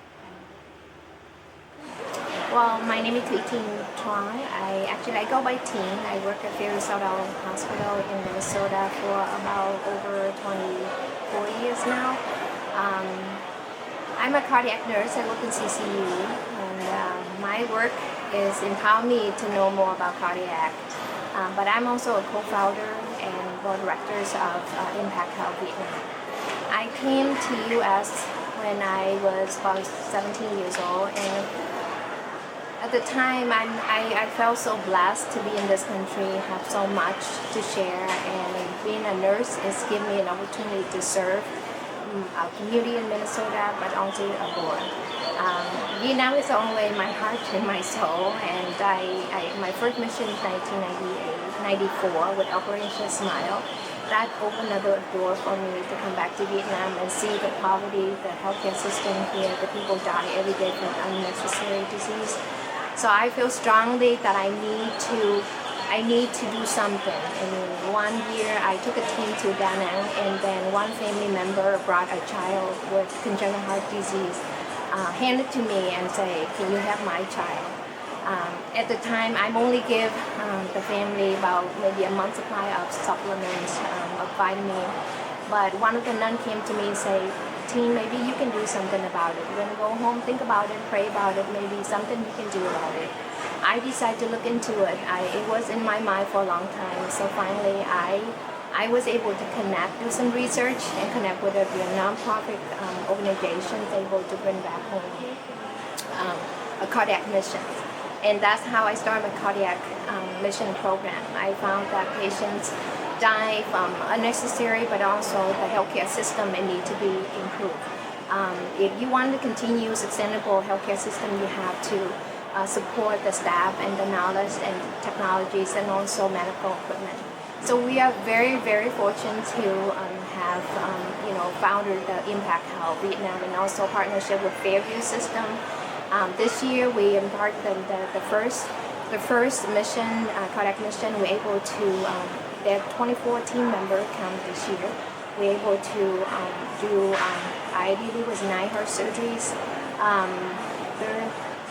Well, my name is Thủy Tin Truong. I go by Tin. I work at Fairview Southern Hospital in Minnesota for about over 24 years now. I'm a cardiac nurse. I work in CCU, and my work is empower me to know more about cardiac. But I'm also a co-founder and board directors of Impact Health Vietnam. I came to U.S. when I was about 17 years old, and at the time I felt so blessed to be in this country, have so much to share, and being a nurse has given me an opportunity to serve our community in Minnesota, but also abroad. Vietnam is always in my heart and my soul, and my first mission is 1994 with Operation Smile. That opened another door for me to come back to Vietnam and see the poverty, the healthcare system here, the people die every day from unnecessary disease. So I feel strongly that I need to do something. And one year I took a team to Da Nang, and then one family member brought a child with congenital heart disease, handed to me and say, "Can you have my child?" At the time, I only give the family about maybe a month's supply of supplements, of vitamin. But one of the nuns came to me and said, "Teen, maybe you can do something about it. When you go home, think about it, pray about it, maybe something you can do about it." I decided to look into it. It was in my mind for a long time. So finally, I was able to connect, do some research, and connect with a nonprofit organization able to bring back home a cardiac mission. And that's how I started a cardiac mission program. I found that patients die from unnecessary, but also the healthcare system need to be improved. If you want to continue sustainable healthcare system, you have to support the staff and the knowledge and technologies and also medical equipment. So we are very, very fortunate to have founded the Impact Health Vietnam and also partnership with Fairview System. This year we embarked the first mission, cardiac mission. We're able to, there are 24 team members count this year. We're able to do, I believe it was 9 heart surgeries.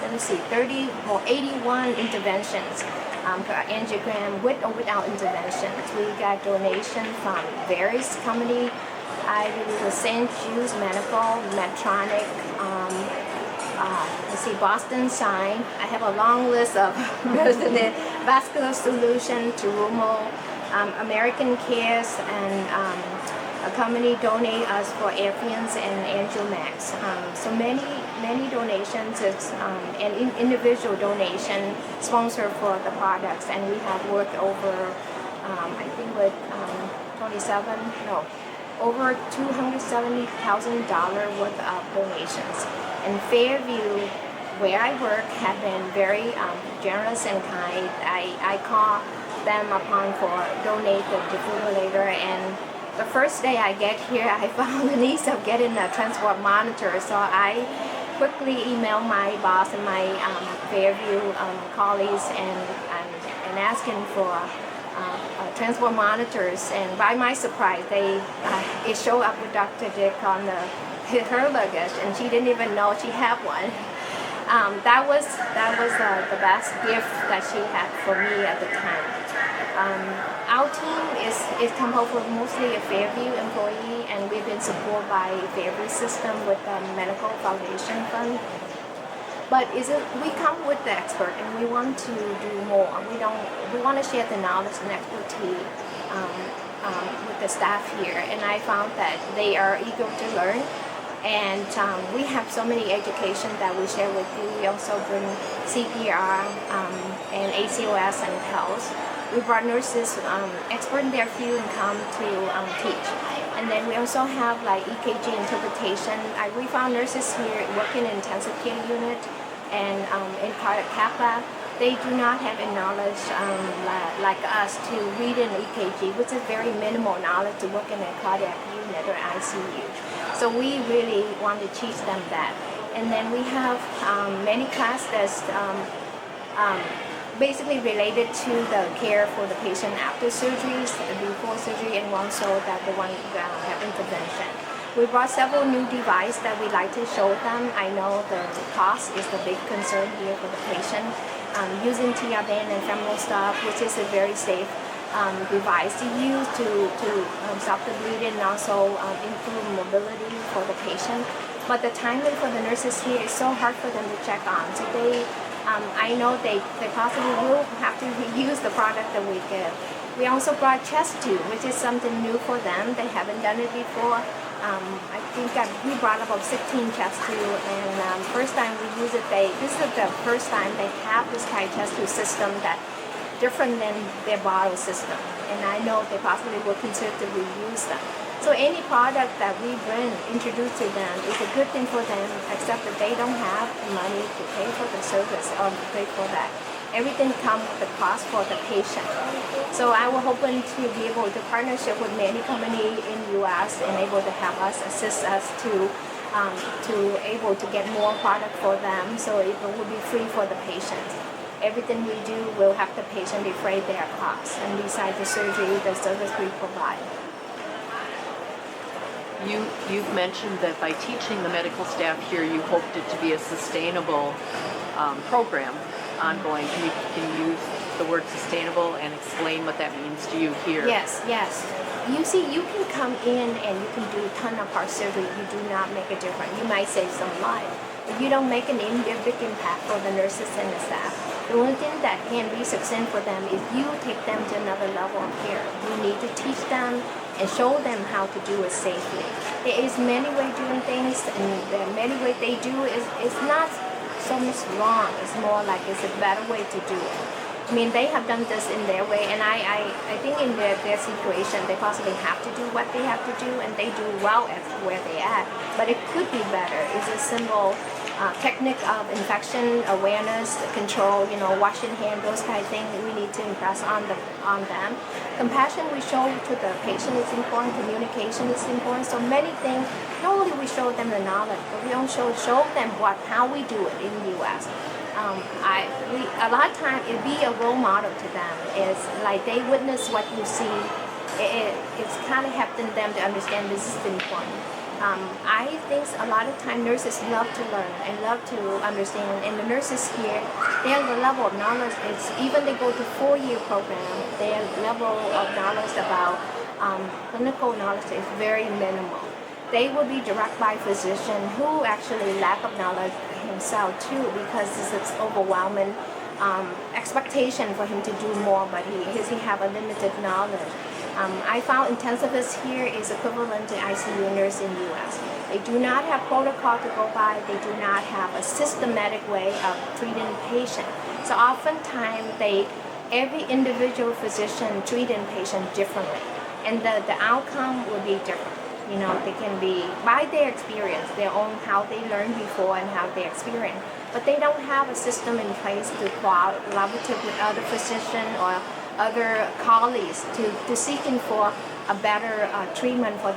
Let me see, 81 interventions per angiogram with or without interventions. We got donation from various companies. I believe it was St. Jude's Medical, Medtronic, Boston Sign. I have a long list of Vascular Solution, Terumo, American Cares, and a company donate us for Airfians and AngioMax. So many donations and individual donation sponsored for the products, and we have worked over I think with over $270,000 worth of donations. And Fairview, where I work, have been very generous and kind. I call them upon for donate the defibrillator, and the first day I get here, I found the need of getting a transport monitor. So I quickly emailed my boss and my Fairview colleagues and asking for transport monitors. And by my surprise, it showed up with Dr. Dick on her luggage, and she didn't even know she had one. That was the best gift that she had for me at the time. Our team is composed of mostly a Fairview employee, and we've been supported by Fairview System with the Medical Foundation Fund. But we come with the expert, and we want to do more. We want to share the knowledge and expertise with the staff here, and I found that they are eager to learn. And we have so many education that we share with you. We also bring CPR and ACOS and health. We brought nurses, expert in their field, and come to teach. And then we also have like EKG interpretation. We found nurses here working in intensive care unit and in cardiac cath lab. They do not have a knowledge like us to read an EKG, which is very minimal knowledge to work in a cardiac unit or ICU. So we really want to teach them that. And then we have many classes basically related to the care for the patient after surgeries, before surgery, and also that the one that have intervention. We brought several new devices that we like to show them. I know the cost is the big concern here for the patient. Using TR band and femoral stop, which is a very safe device to use to stop the bleeding and also improve mobility for the patient. But the timing for the nurses here is so hard for them to check on. So I know they possibly will have to use the product that we give. We also brought chest tube, which is something new for them. They haven't done it before. I think we brought about 16 chest tube, and first time we use it, this is the first time they have this kind of chest tube system that different than their bottle system. And I know they possibly will consider to reuse them. So any product that we introduce to them is a good thing for them, except that they don't have money to pay for the service or to pay for that. Everything comes with the cost for the patient. So I was hoping to be able to partnership with many companies in U.S. and able to help us, assist us to able to get more product for them, so it will be free for the patients. Everything we do will have the patient defray their costs, and besides the surgery, the service we provide. You've mentioned that by teaching the medical staff here, you hoped it to be a sustainable program ongoing. Can you use the word sustainable and explain what that means to you here? Yes. You see, you can come in and you can do a ton of heart surgery. You do not make a difference. You might save some life, but you don't make a big impact for the nurses and the staff. The only thing that can be successful for them is you take them to another level of care. You need to teach them and show them how to do it safely. There is many ways doing things, and the many ways they do is not so much wrong. It's more like it's a better way to do it. I mean, they have done this in their way, and I think in their situation, they possibly have to do what they have to do, and they do well at where they at. But it could be better. It's a simple technique of infection awareness, control, washing hands, those kind of things we need to impress on them. Compassion we show to the patient is important, communication is important, so many things. Not only we show them the knowledge, but we also show them how we do it in the U.S. A lot of times it be a role model to them. It's like they witness what you see. It's kind of helping them to understand this is important. I think a lot of time nurses love to learn and love to understand, and the nurses here, their level of knowledge is, even they go to 4-year program, their level of knowledge about clinical knowledge is very minimal. They will be directed by physician who actually lack of knowledge himself too, because it's overwhelming expectation for him to do more, but he have a limited knowledge. I found intensivists here is equivalent to ICU nurse in the U.S. They do not have protocol to go by. They do not have a systematic way of treating patient. So oftentimes every individual physician treating patient differently, and the outcome will be different. They can be by their experience, their own how they learned before and how they experience, but they don't have a system in place to collaborate with other physicians or other colleagues to seeking for a better treatment for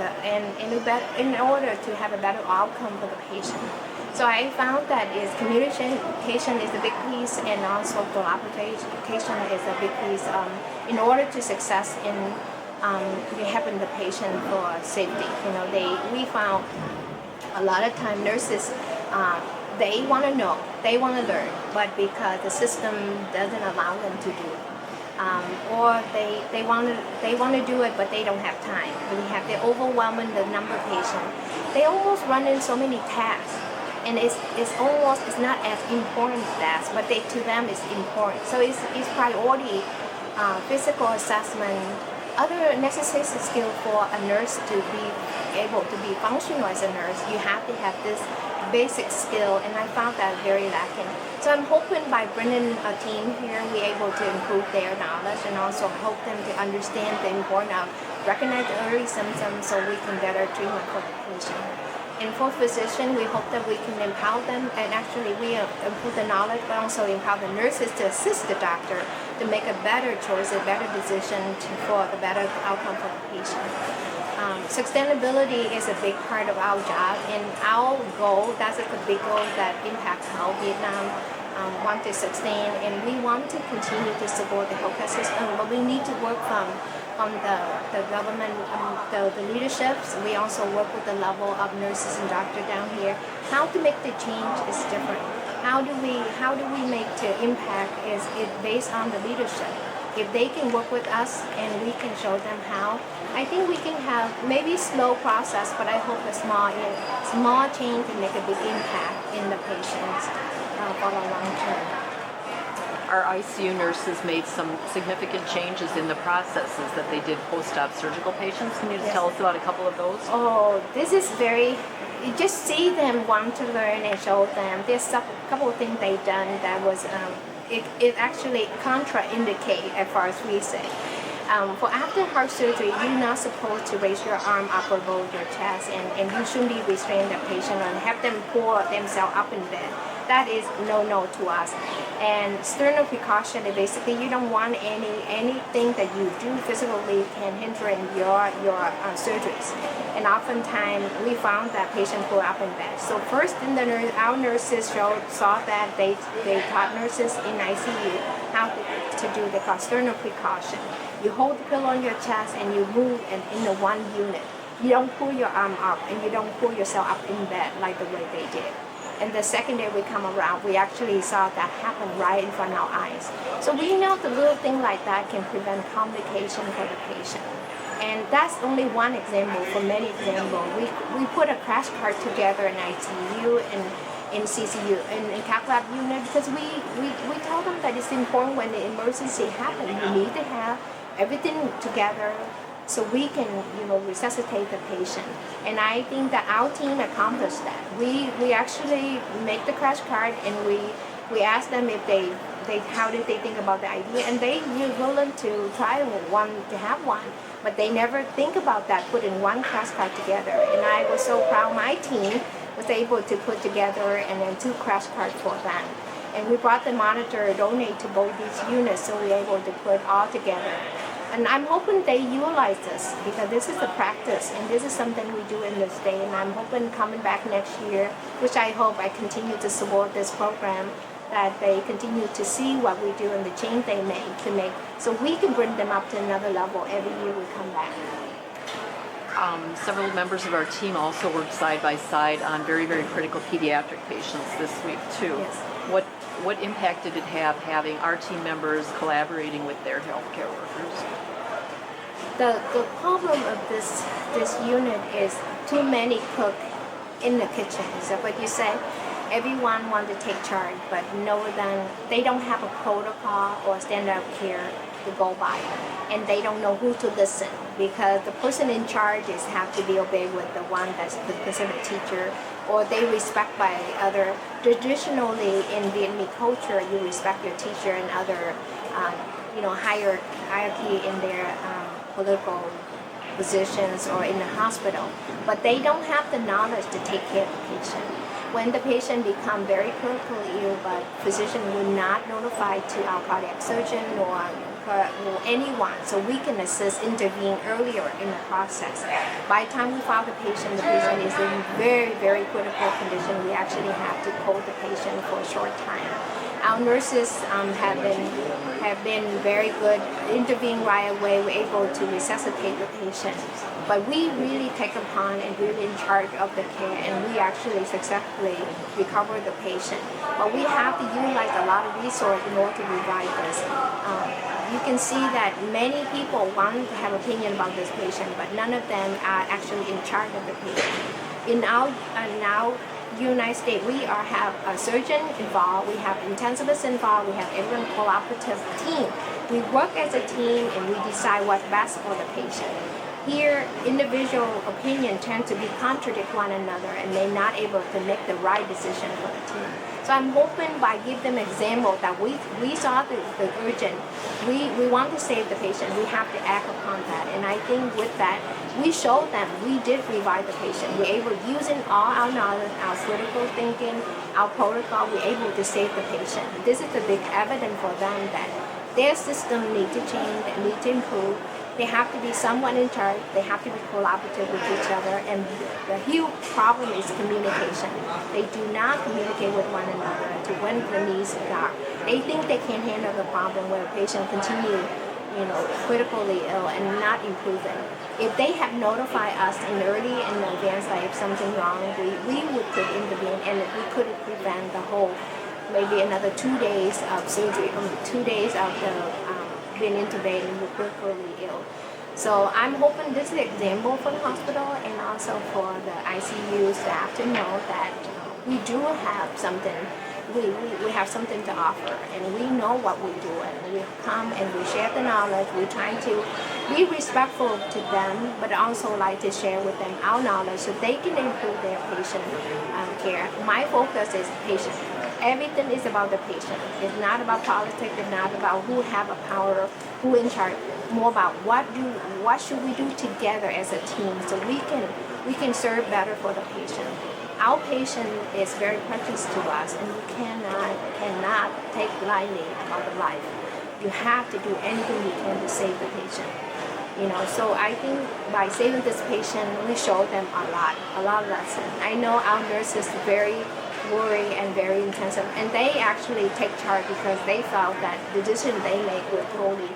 in order to have a better outcome for the patient. So I found that communication is a big piece, and also collaboration is a big piece in order to success in helping the patient for safety. We found a lot of time nurses they want to know, they want to learn, but because the system doesn't allow them to do it. Or they want to do it, but they don't have time. They're overwhelming the number of patients. They almost run in so many tasks, and it's not as important tasks, but to them it's important. So it's priority, physical assessment, other necessary skill for a nurse to be able to be functional as a nurse. You have to have this basic skill, and I found that very lacking. So I'm hoping by bringing a team here, we're able to improve their knowledge and also help them to understand the importance of recognize early symptoms so we can better treatment for the patient. And for physicians, we hope that we can empower them, and actually we improve the knowledge, but also empower the nurses to assist the doctor to make a better choice, a better decision for the better outcome for the patient. Sustainability is a big part of our job, and our goal, that's a big goal that impacts Health Vietnam. want to sustain, and we want to continue to support the healthcare system, but we need to work from the government, the leaderships. We also work with the level of nurses and doctors down here. How to make the change is different. How do we make the impact is it based on the leadership. If they can work with us and we can show them how, I think we can have maybe slow process, but I hope a small change can make a big impact in the patients for the long term. Our ICU nurses made some significant changes in the processes that they did post-op surgical patients. Can you just tell us about a couple of those? Oh, this is you just see them want to learn and show them. There's a couple of things they've done that was, it actually contraindicate as far as we say. For after heart surgery, you're not supposed to raise your arm up above your chest, and you shouldn't restrain the patient and have them pull themselves up in bed. That is no to us. And sternal precaution is basically you don't want anything that you do physically can hinder your surgeries. And oftentimes we found that patients pull up in bed. So first, our nurses saw that they taught nurses in ICU how to do the sternal precaution. You hold the pillow on your chest and you move in the one unit. You don't pull your arm up and you don't pull yourself up in bed like the way they did. And the second day we come around, we actually saw that happen right in front of our eyes. So we know the little thing like that can prevent complication for the patient. And that's only one example for many examples. We put a crash cart together in ICU and in CCU and in cath lab unit because we told them that it's important when the emergency happens. You need to have everything together so we can, resuscitate the patient. And I think that our team accomplished that. We actually make the crash cart and we asked them if they how did they think about the idea, and they were willing to try to have one, but they never think about that, putting one crash cart together. And I was so proud my team was able to put together and then 2 crash carts for them. And we brought the monitor donate to both these units, so we were able to put all together. And I'm hoping they utilize this because this is a practice and this is something we do in this day. And I'm hoping coming back next year, which I hope I continue to support this program, that they continue to see what we do and the change they make so we can bring them up to another level every year we come back. Several members of our team also worked side by side on very, very critical pediatric patients this week too. Yes. What impact did it have having our team members collaborating with their healthcare workers? The problem of this unit is too many cook in the kitchen. So what you say, everyone wants to take charge, but they don't have a protocol or standard of care to go by, and they don't know who to listen because the person in charge have to be obeyed with the one that's considered teacher, or they respect by other. Traditionally in Vietnamese culture, you respect your teacher and other, hierarchy in their political positions or in the hospital, but they don't have the knowledge to take care of the patient. When the patient becomes very critically ill, but physician will not notify to our cardiac surgeon or anyone, so we can assist, intervene earlier in the process. By the time we find the patient is in very, very critical condition. We actually have to hold the patient for a short time. Our nurses have been very good, intervene right away. We're able to resuscitate the patient. But we really take upon and really in charge of the care, and we actually successfully recover the patient. But we have to utilize a lot of resources in order to revive this. You can see that many people want to have opinion about this patient, but none of them are actually in charge of the patient. In our United States, we have a surgeon involved, we have intensivists involved, we have everyone collaborative team. We work as a team and we decide what's best for the patient. Here, individual opinion tend to be contradict one another and they're not able to make the right decision for the team. So I'm hoping by give them example that we saw the urgent, we want to save the patient, we have to act upon that. And I think with that, we showed them we did revive the patient. We're able, using all our knowledge, our critical thinking, our protocol, we're able to save the patient. This is the big evidence for them that their system need to change, they need to improve, They have to be someone in charge. They have to be collaborative with each other. And the huge problem is communication. They do not communicate with one another to when the needs are. They think they can handle the problem where a patient continue, critically ill and not improving. If they have notified us in early and advance, like if something wrong, we could intervene and we could prevent the whole, maybe another 2 days of surgery, 2 days of the being intubated with critically ill. So I'm hoping this is an example for the hospital and also for the ICU staff to know that we do have something. We have something to offer, and we know what we do, and we come and we share the knowledge. We're trying to be respectful to them, but also like to share with them our knowledge so they can improve their patient care. My focus is patient. Everything is about the patient. It's not about politics. It's not about who have a power, who in charge. More about what should we do together as a team so we can serve better for the patient. Our patient is very precious to us, and we cannot take lightly about the life. You have to do anything you can to save the patient. So I think by saving this patient, we show them a lot of lessons. I know our nurses very worried and very intensive, and they actually take charge because they felt that the decision they make will totally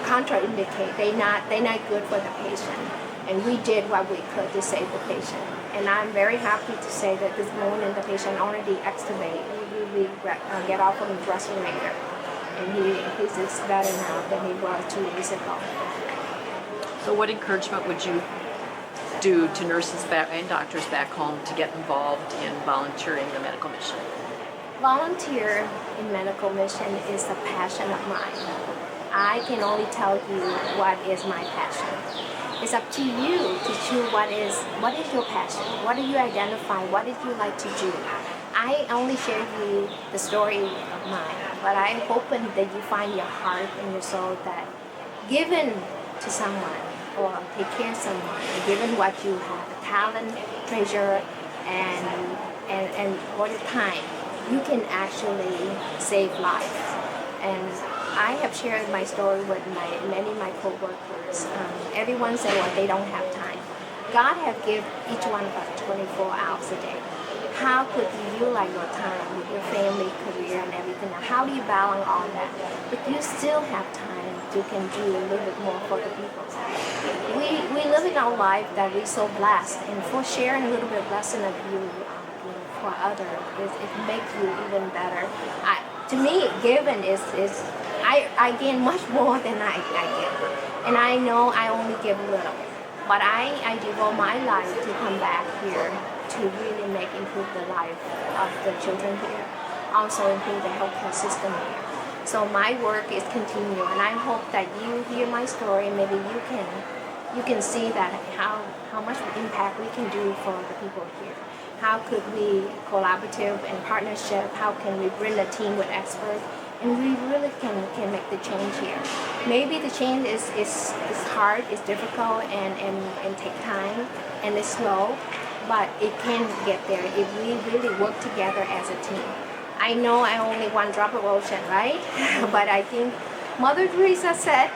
contraindicate. They're not good for the patient, and we did what we could to save the patient. And I'm very happy to say that this morning the patient already extubated. We get off of the respirator, and he's better now than he was 2 days ago. So what encouragement would you do to nurses and doctors back home to get involved in volunteering the medical mission? Volunteer in medical mission is a passion of mine. I can only tell you what is my passion. It's up to you to choose what is your passion. What do you identify? What did you like to do? I only share you the story of mine, but I'm hoping that you find your heart and your soul that given to someone or take care of someone, given what you have, talent, treasure, and all the time, you can actually save lives. And I have shared my story with many of my co-workers. Everyone said, well, they don't have time. God have given each one of us 24 hours a day. How could you utilize your time with your family, career, and everything? How do you balance all that? But you still have time to can do a little bit more for the people. We live in our life that we're so blessed, and for sharing a little bit of lesson of you for others, it makes you even better. To me, giving is I gain much more than I give. And I know I only give little. But I devote my life to come back here to really improve the life of the children here. Also improve the healthcare system here. So my work is continue, and I hope that you hear my story. Maybe you can see that how much impact we can do for the people here. How could we collaborative and partnership? How can we bring a team with experts? And we really can make the change here. Maybe the change is hard, it's difficult, and take time, and it's slow, but it can get there if we really work together as a team. I know I only one drop of ocean, right? But I think Mother Teresa said,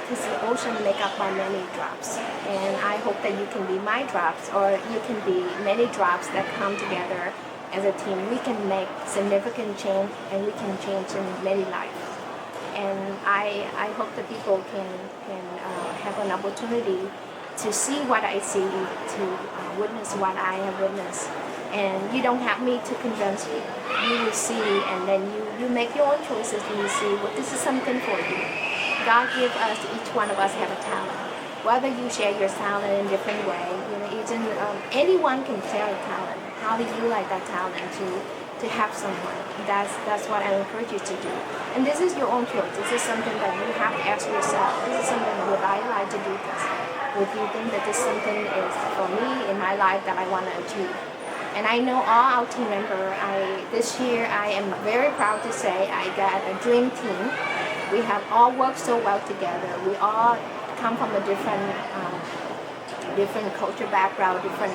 this ocean make up by many drops, and I hope that you can be my drops, or you can be many drops that come together. As a team, we can make significant change, and we can change in many lives. And I hope that people can have an opportunity to see what I see, to witness what I have witnessed. And you don't have me to convince you. You will see, and then you make your own choices, and you see, well, this is something for you. God give us, each one of us have a talent. Whether you share your talent in a different way, anyone can share a talent. How do you like that talent to have someone? That's what I encourage you to do. And this is your own choice. This is something that you have to ask yourself. This is something that would I like to do this? Would you think that this something is for me in my life that I want to achieve? And I know all our team members, this year I am very proud to say I got a dream team. We have all worked so well together. We all come from a different culture background, different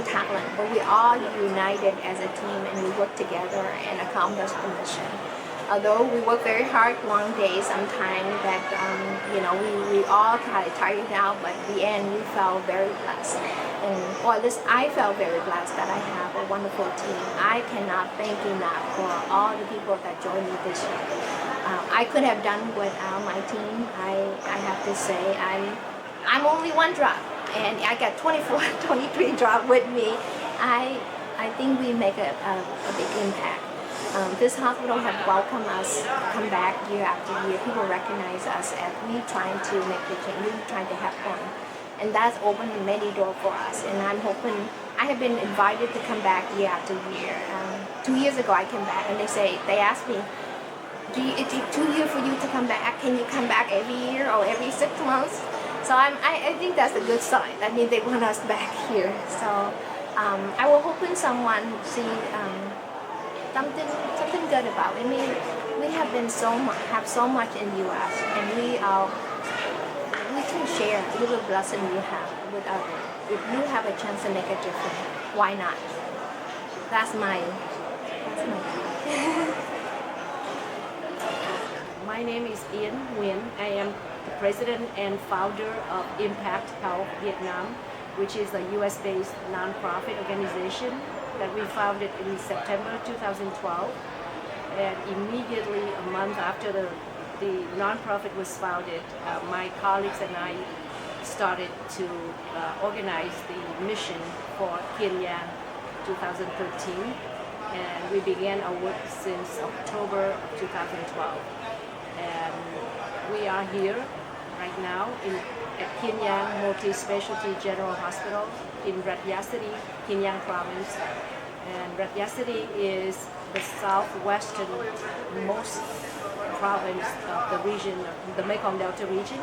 talent, but we all united as a team, and we work together and accomplish the mission. although we work very hard long days sometimes that, we all kind of tired out, but in the end we felt very blessed. And, or at least I felt very blessed that I have a wonderful team. I cannot thank enough for all the people that joined me this year. I could have done without my team. I have to say I'm only one drop, and I got 24, 23 drop with me. I think we make a big impact. This hospital have welcomed us, come back year after year. People recognize us as we trying to make the change, we trying to have fun. And that's opened many doors for us. And I'm hoping, I have been invited to come back year after year. 2 years ago I came back and they asked me, it take 2 years for you to come back? Can you come back every year or every 6 months? So I think that's a good sign. That means they want us back here. So I will hoping someone see something good about it. I mean, we have so much in U.S. and we can share a little blessing we have with others. If you have a chance to make a difference, why not? That's my. My name is Ian Nguyen. I am the president and founder of Impact Health Vietnam, which is a U.S.-based nonprofit organization that we founded in September 2012. And immediately a month after the nonprofit was founded, my colleagues and I started to organize the mission for Kiên Giang 2013. And we began our work since October of 2012. And we are here right now at Kiên Giang Multi-Specialty General Hospital in Rạch City, Kiên Giang Province. And Rạch City is the southwestern most province of the region, the Mekong Delta region,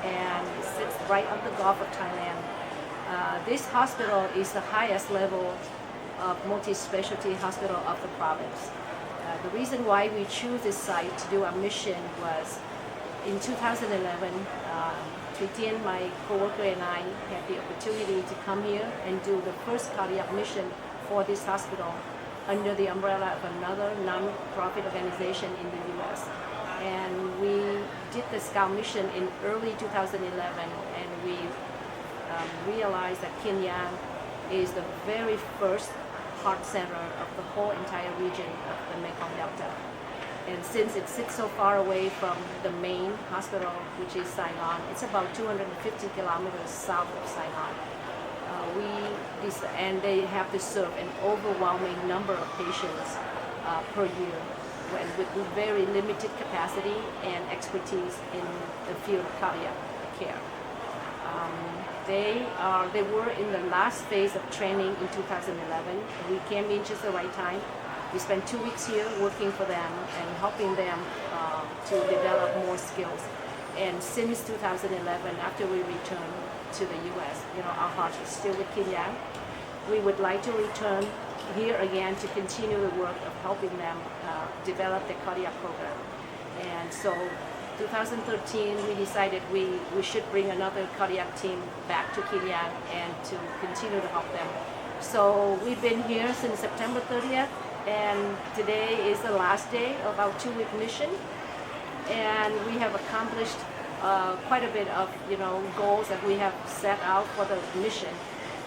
and sits right on the Gulf of Thailand. This hospital is the highest level of multi-specialty hospital of the province. The reason why we choose this site to do our mission was in 2011, Thủy Tiên, my co-worker, and I had the opportunity to come here and do the first cardiac mission for this hospital under the umbrella of another non-profit organization in the U.S. And we did the scout mission in early 2011, and we realized that Kiên Giang is the very first heart center of the whole entire region of the Mekong Delta. And since it sits so far away from the main hospital, which is Saigon, it's about 250 kilometers south of Saigon. And they have to serve an overwhelming number of patients per year, with very limited capacity and expertise in the field of cardiac care. They were in the last phase of training in 2011. We came in just the right time. We spent 2 weeks here working for them and helping them to develop more skills. And since 2011, after we returned to the U.S., our heart is still with Kiên Giang. We would like to return here again to continue the work of helping them develop the cardiac program. And so 2013, we decided we should bring another cardiac team back to Kiên Giang and to continue to help them. So we've been here since September 30th, and today is the last day of our 2-week mission. And we have accomplished quite a bit of goals that we have set out for the mission,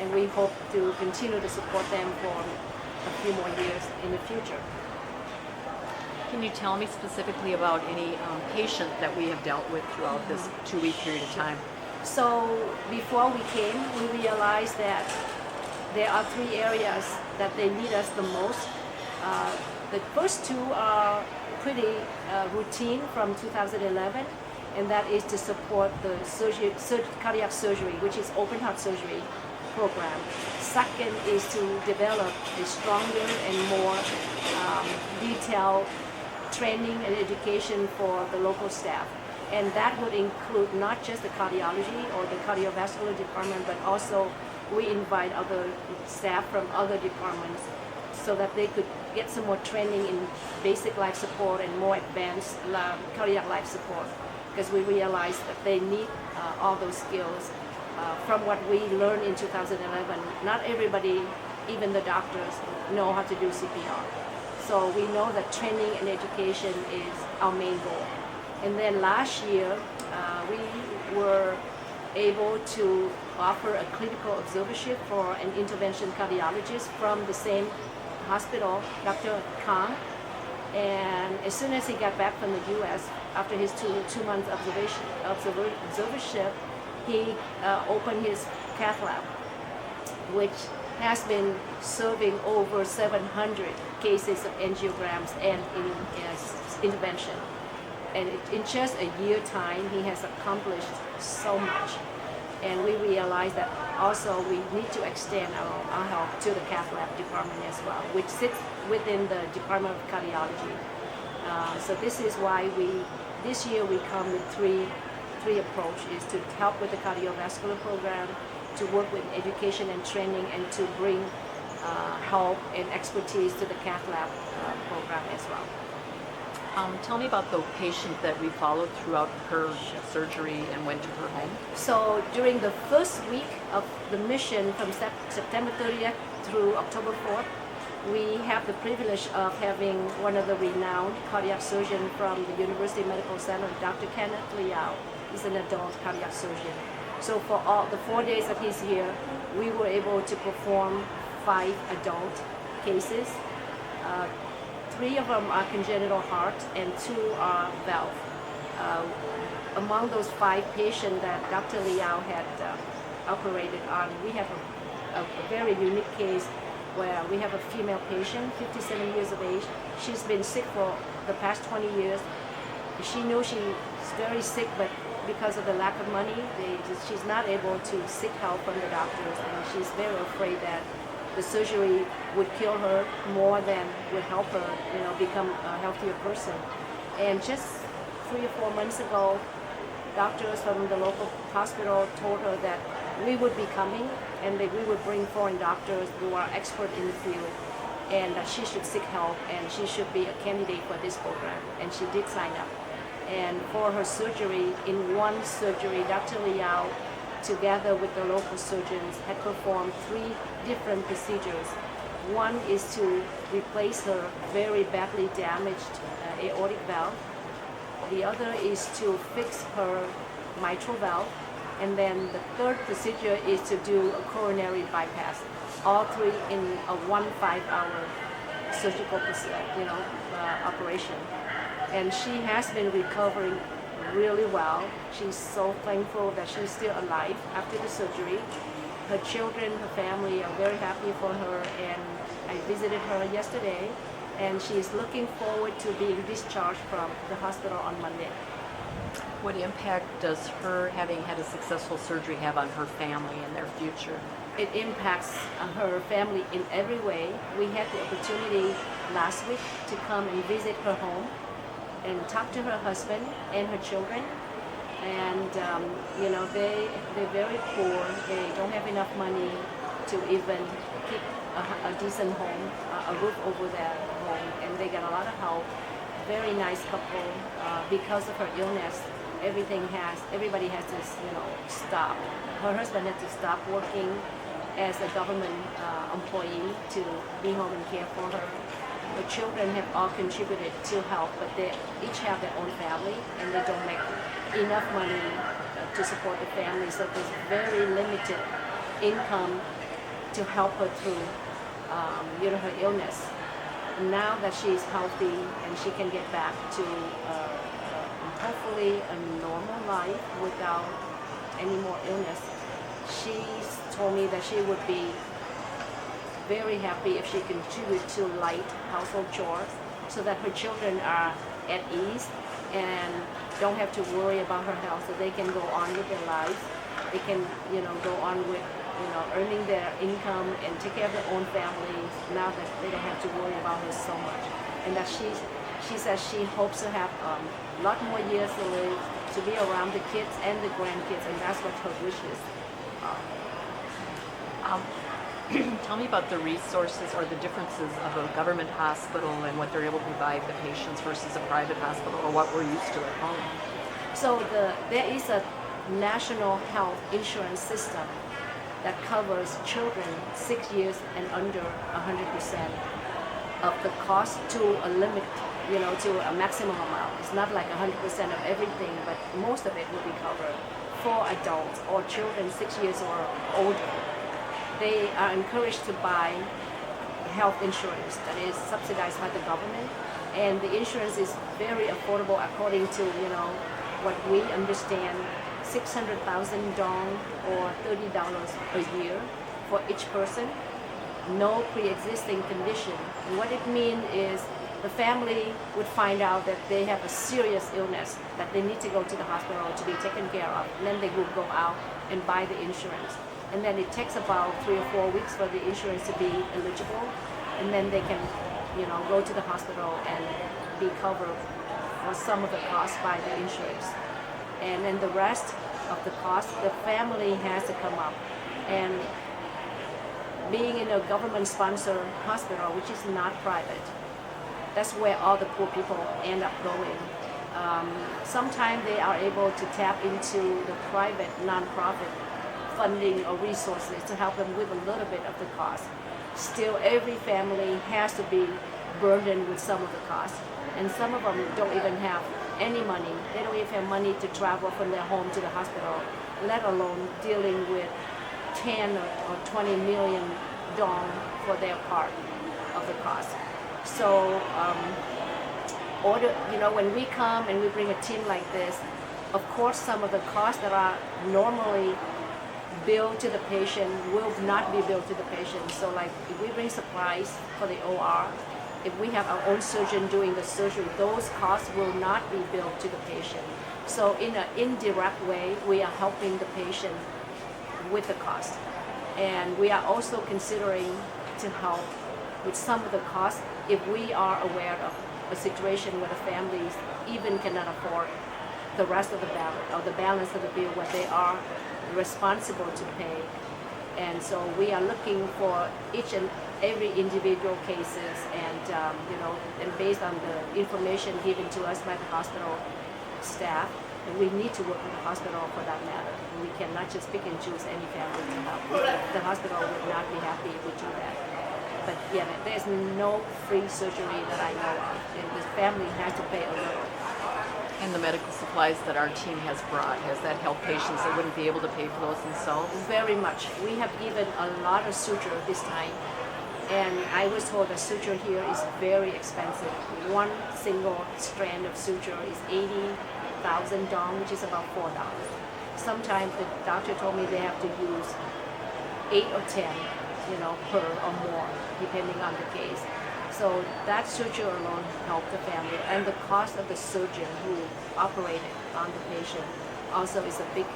and we hope to continue to support them for a few more years in the future. Can you tell me specifically about any patient that we have dealt with throughout this 2-week period of time? So before we came, we realized that there are 3 areas that they need us the most. The first 2 are pretty routine from 2011, and that is to support the cardiac surgery, which is open heart surgery program. Second is to develop a stronger and more detailed training and education for the local staff. And that would include not just the cardiology or the cardiovascular department, but also we invite other staff from other departments so that they could get some more training in basic life support and more advanced cardiac life support, because we realized that they need all those skills. From what we learned in 2011, not everybody, even the doctors, know how to do CPR. So we know that training and education is our main goal. And then last year, we were able to offer a clinical observership for an intervention cardiologist from the same hospital, Dr. Kang. And as soon as he got back from the U.S., after his two-month observership, he opened his cath lab, which has been serving over 700 cases of angiograms and intervention. And in just a year time, he has accomplished so much. And we realized that also we need to extend our help to the cath lab department as well, which sits within the Department of Cardiology. So this is why this year we come with three approaches: to help with the cardiovascular program, to work with education and training, and to bring help and expertise to the cath lab program as well. Tell me about the patient that we followed throughout her surgery and went to her home. So during the first week of the mission, from September 30th through October 4th, we have the privilege of having one of the renowned cardiac surgeons from the University Medical Center, Dr. Kenneth Liao. He's an adult cardiac surgeon. So for all the 4 days that he's here, we were able to perform 5 adult cases. 3 of them are congenital heart and 2 are valve. Among those 5 patients that Dr. Liao had operated on, we have a very unique case where we have a female patient, 57 years of age. She's been sick for the past 20 years. She knows she's very sick, but because of the lack of money, she's not able to seek help from the doctors, and she's very afraid that the surgery would kill her more than would help her, become a healthier person. And just 3 or 4 months ago, doctors from the local hospital told her that we would be coming and that we would bring foreign doctors who are expert in the field, and that she should seek help and she should be a candidate for this program. And she did sign up. And for her surgery, in one surgery, Dr. Liao, together with the local surgeons, had performed 3 different procedures. One is to replace her very badly damaged aortic valve. The other is to fix her mitral valve. And then the third procedure is to do a coronary bypass. All 3 in a 1 5-hour surgical operation. And she has been recovering really well. She's so thankful that she's still alive after the surgery. Her children, her family are very happy for her, and I visited her yesterday, and she's looking forward to being discharged from the hospital on Monday. What impact does her having had a successful surgery have on her family and their future? It impacts her family in every way. We had the opportunity last week to come and visit her home and talk to her husband and her children. And they're very poor. They don't have enough money to even keep a decent home, a roof over their home, and they get a lot of help. Very nice couple. Because of her illness, everybody has to stop. Her husband had to stop working as a government employee to be home and care for her. The children have all contributed to help, but they each have their own family, and they don't make enough money to support the family, so there's very limited income to help her through her illness. Now that she's healthy and she can get back to hopefully a normal life without any more illness, she's told me that she would be very happy if she contribute to light household chores so that her children are at ease and don't have to worry about her health, so they can go on with their lives. They can, go on with, earning their income and take care of their own families now that they don't have to worry about her so much. And that she says she hopes to have a lot more years to live, to be around the kids and the grandkids, and that's what her wishes are. Tell me about the resources or the differences of a government hospital and what they're able to provide the patients versus a private hospital, or what we're used to at home. So there is a national health insurance system that covers children 6 years and under 100%. of the cost to a limit, to a maximum amount. It's not like 100% of everything, but most of it will be covered for adults or children 6 years or older. They are encouraged to buy health insurance that is subsidized by the government, and the insurance is very affordable according to what we understand, 600,000 dong or $30 a year for each person, no pre-existing condition. And what it means is the family would find out that they have a serious illness that they need to go to the hospital to be taken care of, and then they will go out and buy the insurance. And then it takes about 3 or 4 weeks for the insurance to be eligible, and then they can go to the hospital and be covered for some of the cost by the insurance. And then the rest of the cost, the family has to come up. And being in a government-sponsored hospital, which is not private, that's where all the poor people end up going. Sometimes they are able to tap into the private nonprofit funding or resources to help them with a little bit of the cost. Still, every family has to be burdened with some of the cost, and some of them don't even have any money. They don't even have money to travel from their home to the hospital, let alone dealing with 10 or 20 million dong for their part of the cost. So, when we come and we bring a team like this, of course, some of the costs that are normally billed to the patient will not be billed to the patient. So, like if we bring supplies for the OR, if we have our own surgeon doing the surgery, those costs will not be billed to the patient. So, in an indirect way, we are helping the patient with the cost. And we are also considering to help with some of the costs if we are aware of a situation where the families even cannot afford the rest of the balance, or the balance of the bill, what they are responsible to pay. And so we are looking for each and every individual cases, and and based on the information given to us by the hospital staff, and we need to work with the hospital for that matter. We cannot just pick and choose any family to help. The hospital would not be happy if we do that. But yeah, there's no free surgery that I know of. And the family has to pay a little. And the medical supplies that our team has brought, has that helped patients that wouldn't be able to pay for those themselves? Very much. We have even a lot of suture this time. And I was told the suture here is very expensive. One single strand of suture is 80,000 dong, which is about $4. Sometimes the doctor told me they have to use 8 or 10, per or more, depending on the case. So that suture alone helped the family, and the cost of the surgeon who operated on the patient also is a big,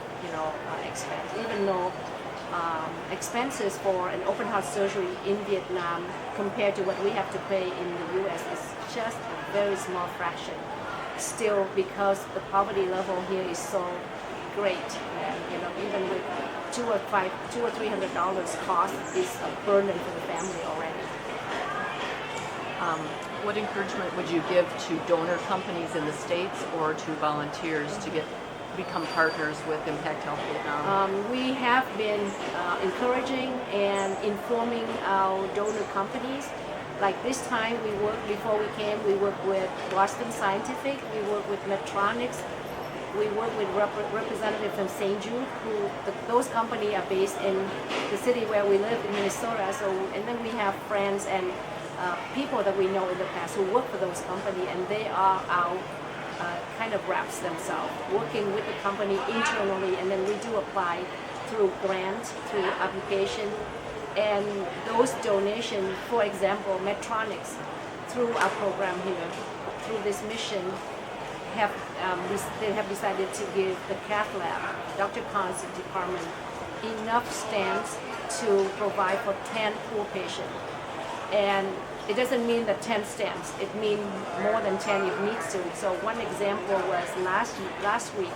expense. Even though expenses for an open heart surgery in Vietnam compared to what we have to pay in the U.S. is just a very small fraction. Still, because the poverty level here is so great, and even with $200 or $300 cost is a burden for the family already. What encouragement would you give to donor companies in the States or to volunteers to become partners with Impact Health Vietnam? We have been encouraging and informing our donor companies. Like this time, before we came, we worked with Boston Scientific, we worked with Medtronic, we work with representatives from St. Jude, those companies are based in the city where we live in Minnesota. So, and then we have friends and people that we know in the past who work for those companies, and they are our kind of reps themselves, working with the company internally, and then we do apply through grants, through application, and those donations, for example, Medtronic, through our program here, through this mission, they have decided to give the cath lab, Dr. Khan's department, enough stands to provide for 10 poor patients. And it doesn't mean that 10 stands, it means more than 10 if needs to. So one example was last week,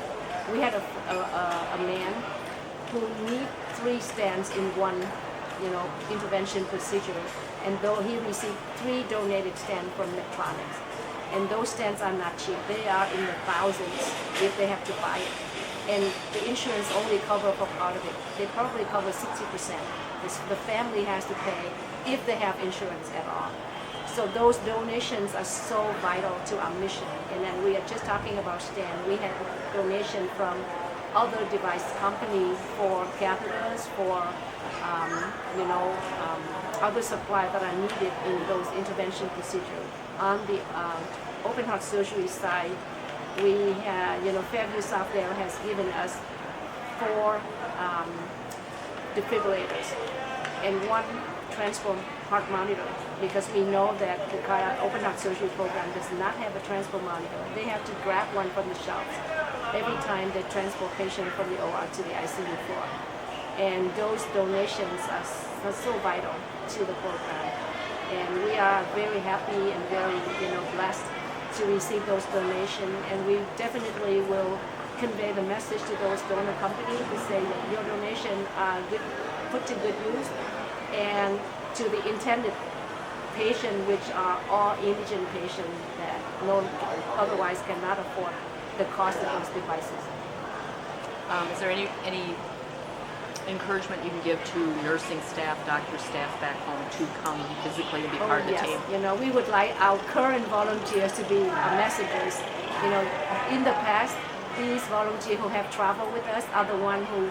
we had a man who need 3 stands in one intervention procedure, and though he received 3 donated stands from Medtronic. And those stands are not cheap. They are in the thousands if they have to buy it. And the insurance only cover for part of it. They probably cover 60%. The family has to pay if they have insurance at all. So those donations are so vital to our mission. And then we are just talking about STEM. We had donation from other device companies for catheters, for other supplies that are needed in those intervention procedures. On the open heart surgery side, we had, Fairview Southdale has given us 4 defibrillators and 1 transport heart monitor, because we know that the open heart surgery program does not have a transport monitor. They have to grab one from the shelves every time they transport patient from the OR to the ICU floor. And those donations are so vital to the program. And we are very happy and very blessed to receive those donations. And we definitely will convey the message to those donor companies to say that your donation are put to good use, and to the intended patient, which are all indigent patients that otherwise cannot afford the cost of those devices. Is there any encouragement you can give to nursing staff, doctor staff back home to come physically and be part of the team? We would like our current volunteers to be messengers. In the past, these volunteers who have traveled with us are the one who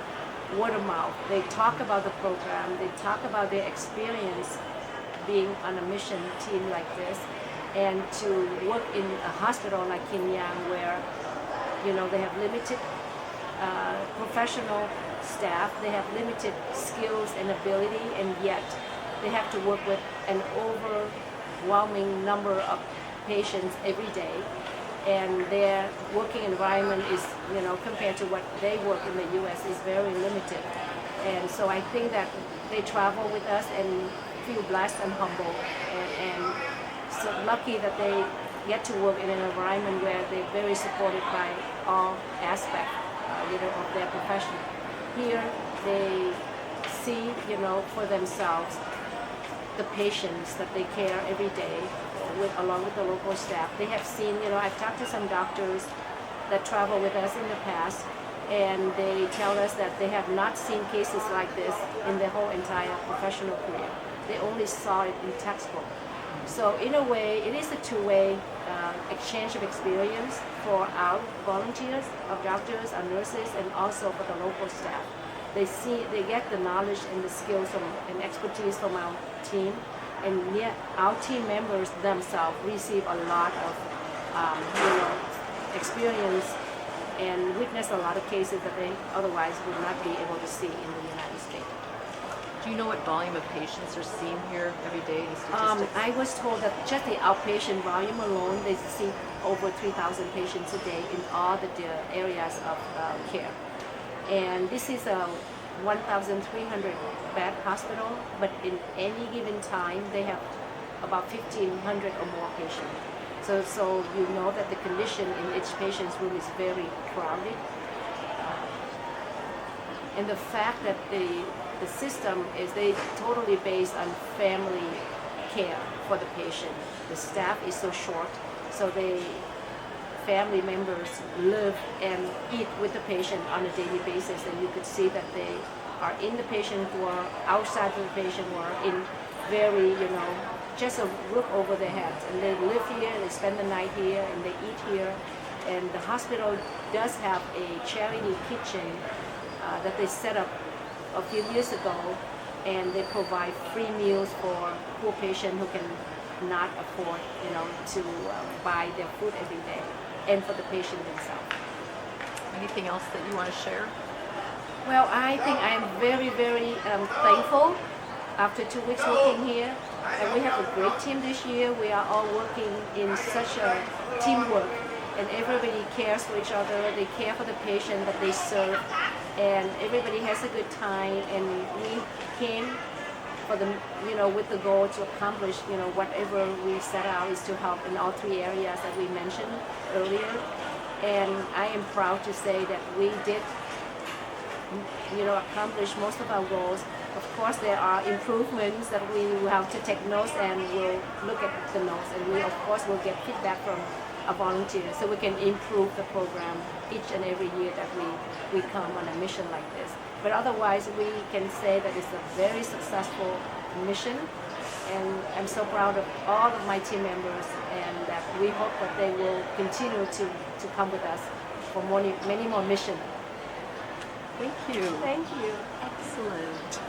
word of mouth. They talk about the program. They talk about their experience being on a mission team like this, and to work in a hospital like Kin Yang, where they have limited professional staff, they have limited skills and ability, and yet they have to work with an overwhelming number of patients every day. And their working environment is, compared to what they work in the U.S., is very limited. And so I think that they travel with us and feel blessed and humble, and so lucky that they get to work in an environment where they're very supported by all aspects, of their profession. Here, they see, for themselves the patients that they care every day along with the local staff. They have seen, I've talked to some doctors that travel with us in the past, and they tell us that they have not seen cases like this in their whole entire professional career. They only saw it in textbook. So in a way, it is a two-way exchange of experience for our volunteers, our doctors, our nurses, and also for the local staff. They get the knowledge and the skills and expertise from our team, and yet our team members themselves receive a lot of experience and witness a lot of cases that they otherwise would not be able to see in the United States. Do you know what volume of patients are seen here every day, the statistics? I was told that just the outpatient volume alone, they see over 3,000 patients a day in all the areas of care. And this is a 1,300 bed hospital, but in any given time, they have about 1,500 or more patients. So you know that the condition in each patient's room is very crowded. And the fact that the system is totally based on family care for the patient. The staff is so short, so family members live and eat with the patient on a daily basis, and you could see that they are in the patient ward, outside of the patient ward, in very, just a roof over their heads. And they live here, they spend the night here, and they eat here. And the hospital does have a charity kitchen that they set up a few years ago, and they provide free meals for poor patients who can not afford, to buy their food every day, and for the patient themselves. Anything else that you want to share? Well, I think I am very, very thankful after 2 weeks working here. And we have a great team this year. We are all working in such a teamwork, and everybody cares for each other. They care for the patient that they serve, and everybody has a good time. And we came for with the goal to accomplish, whatever we set out is to help in all 3 areas that we mentioned earlier. And I am proud to say that we did, accomplish most of our goals. Of course, there are improvements that we will have to take notes, and we'll look at the notes, and we, of course, will get feedback from our volunteers so we can improve the program each and every year that we come on a mission like this. But otherwise, we can say that it's a very successful mission, And I'm so proud of all of my team members, and that we hope that they will continue to come with us for many more missions. Thank you. Thank you. Excellent.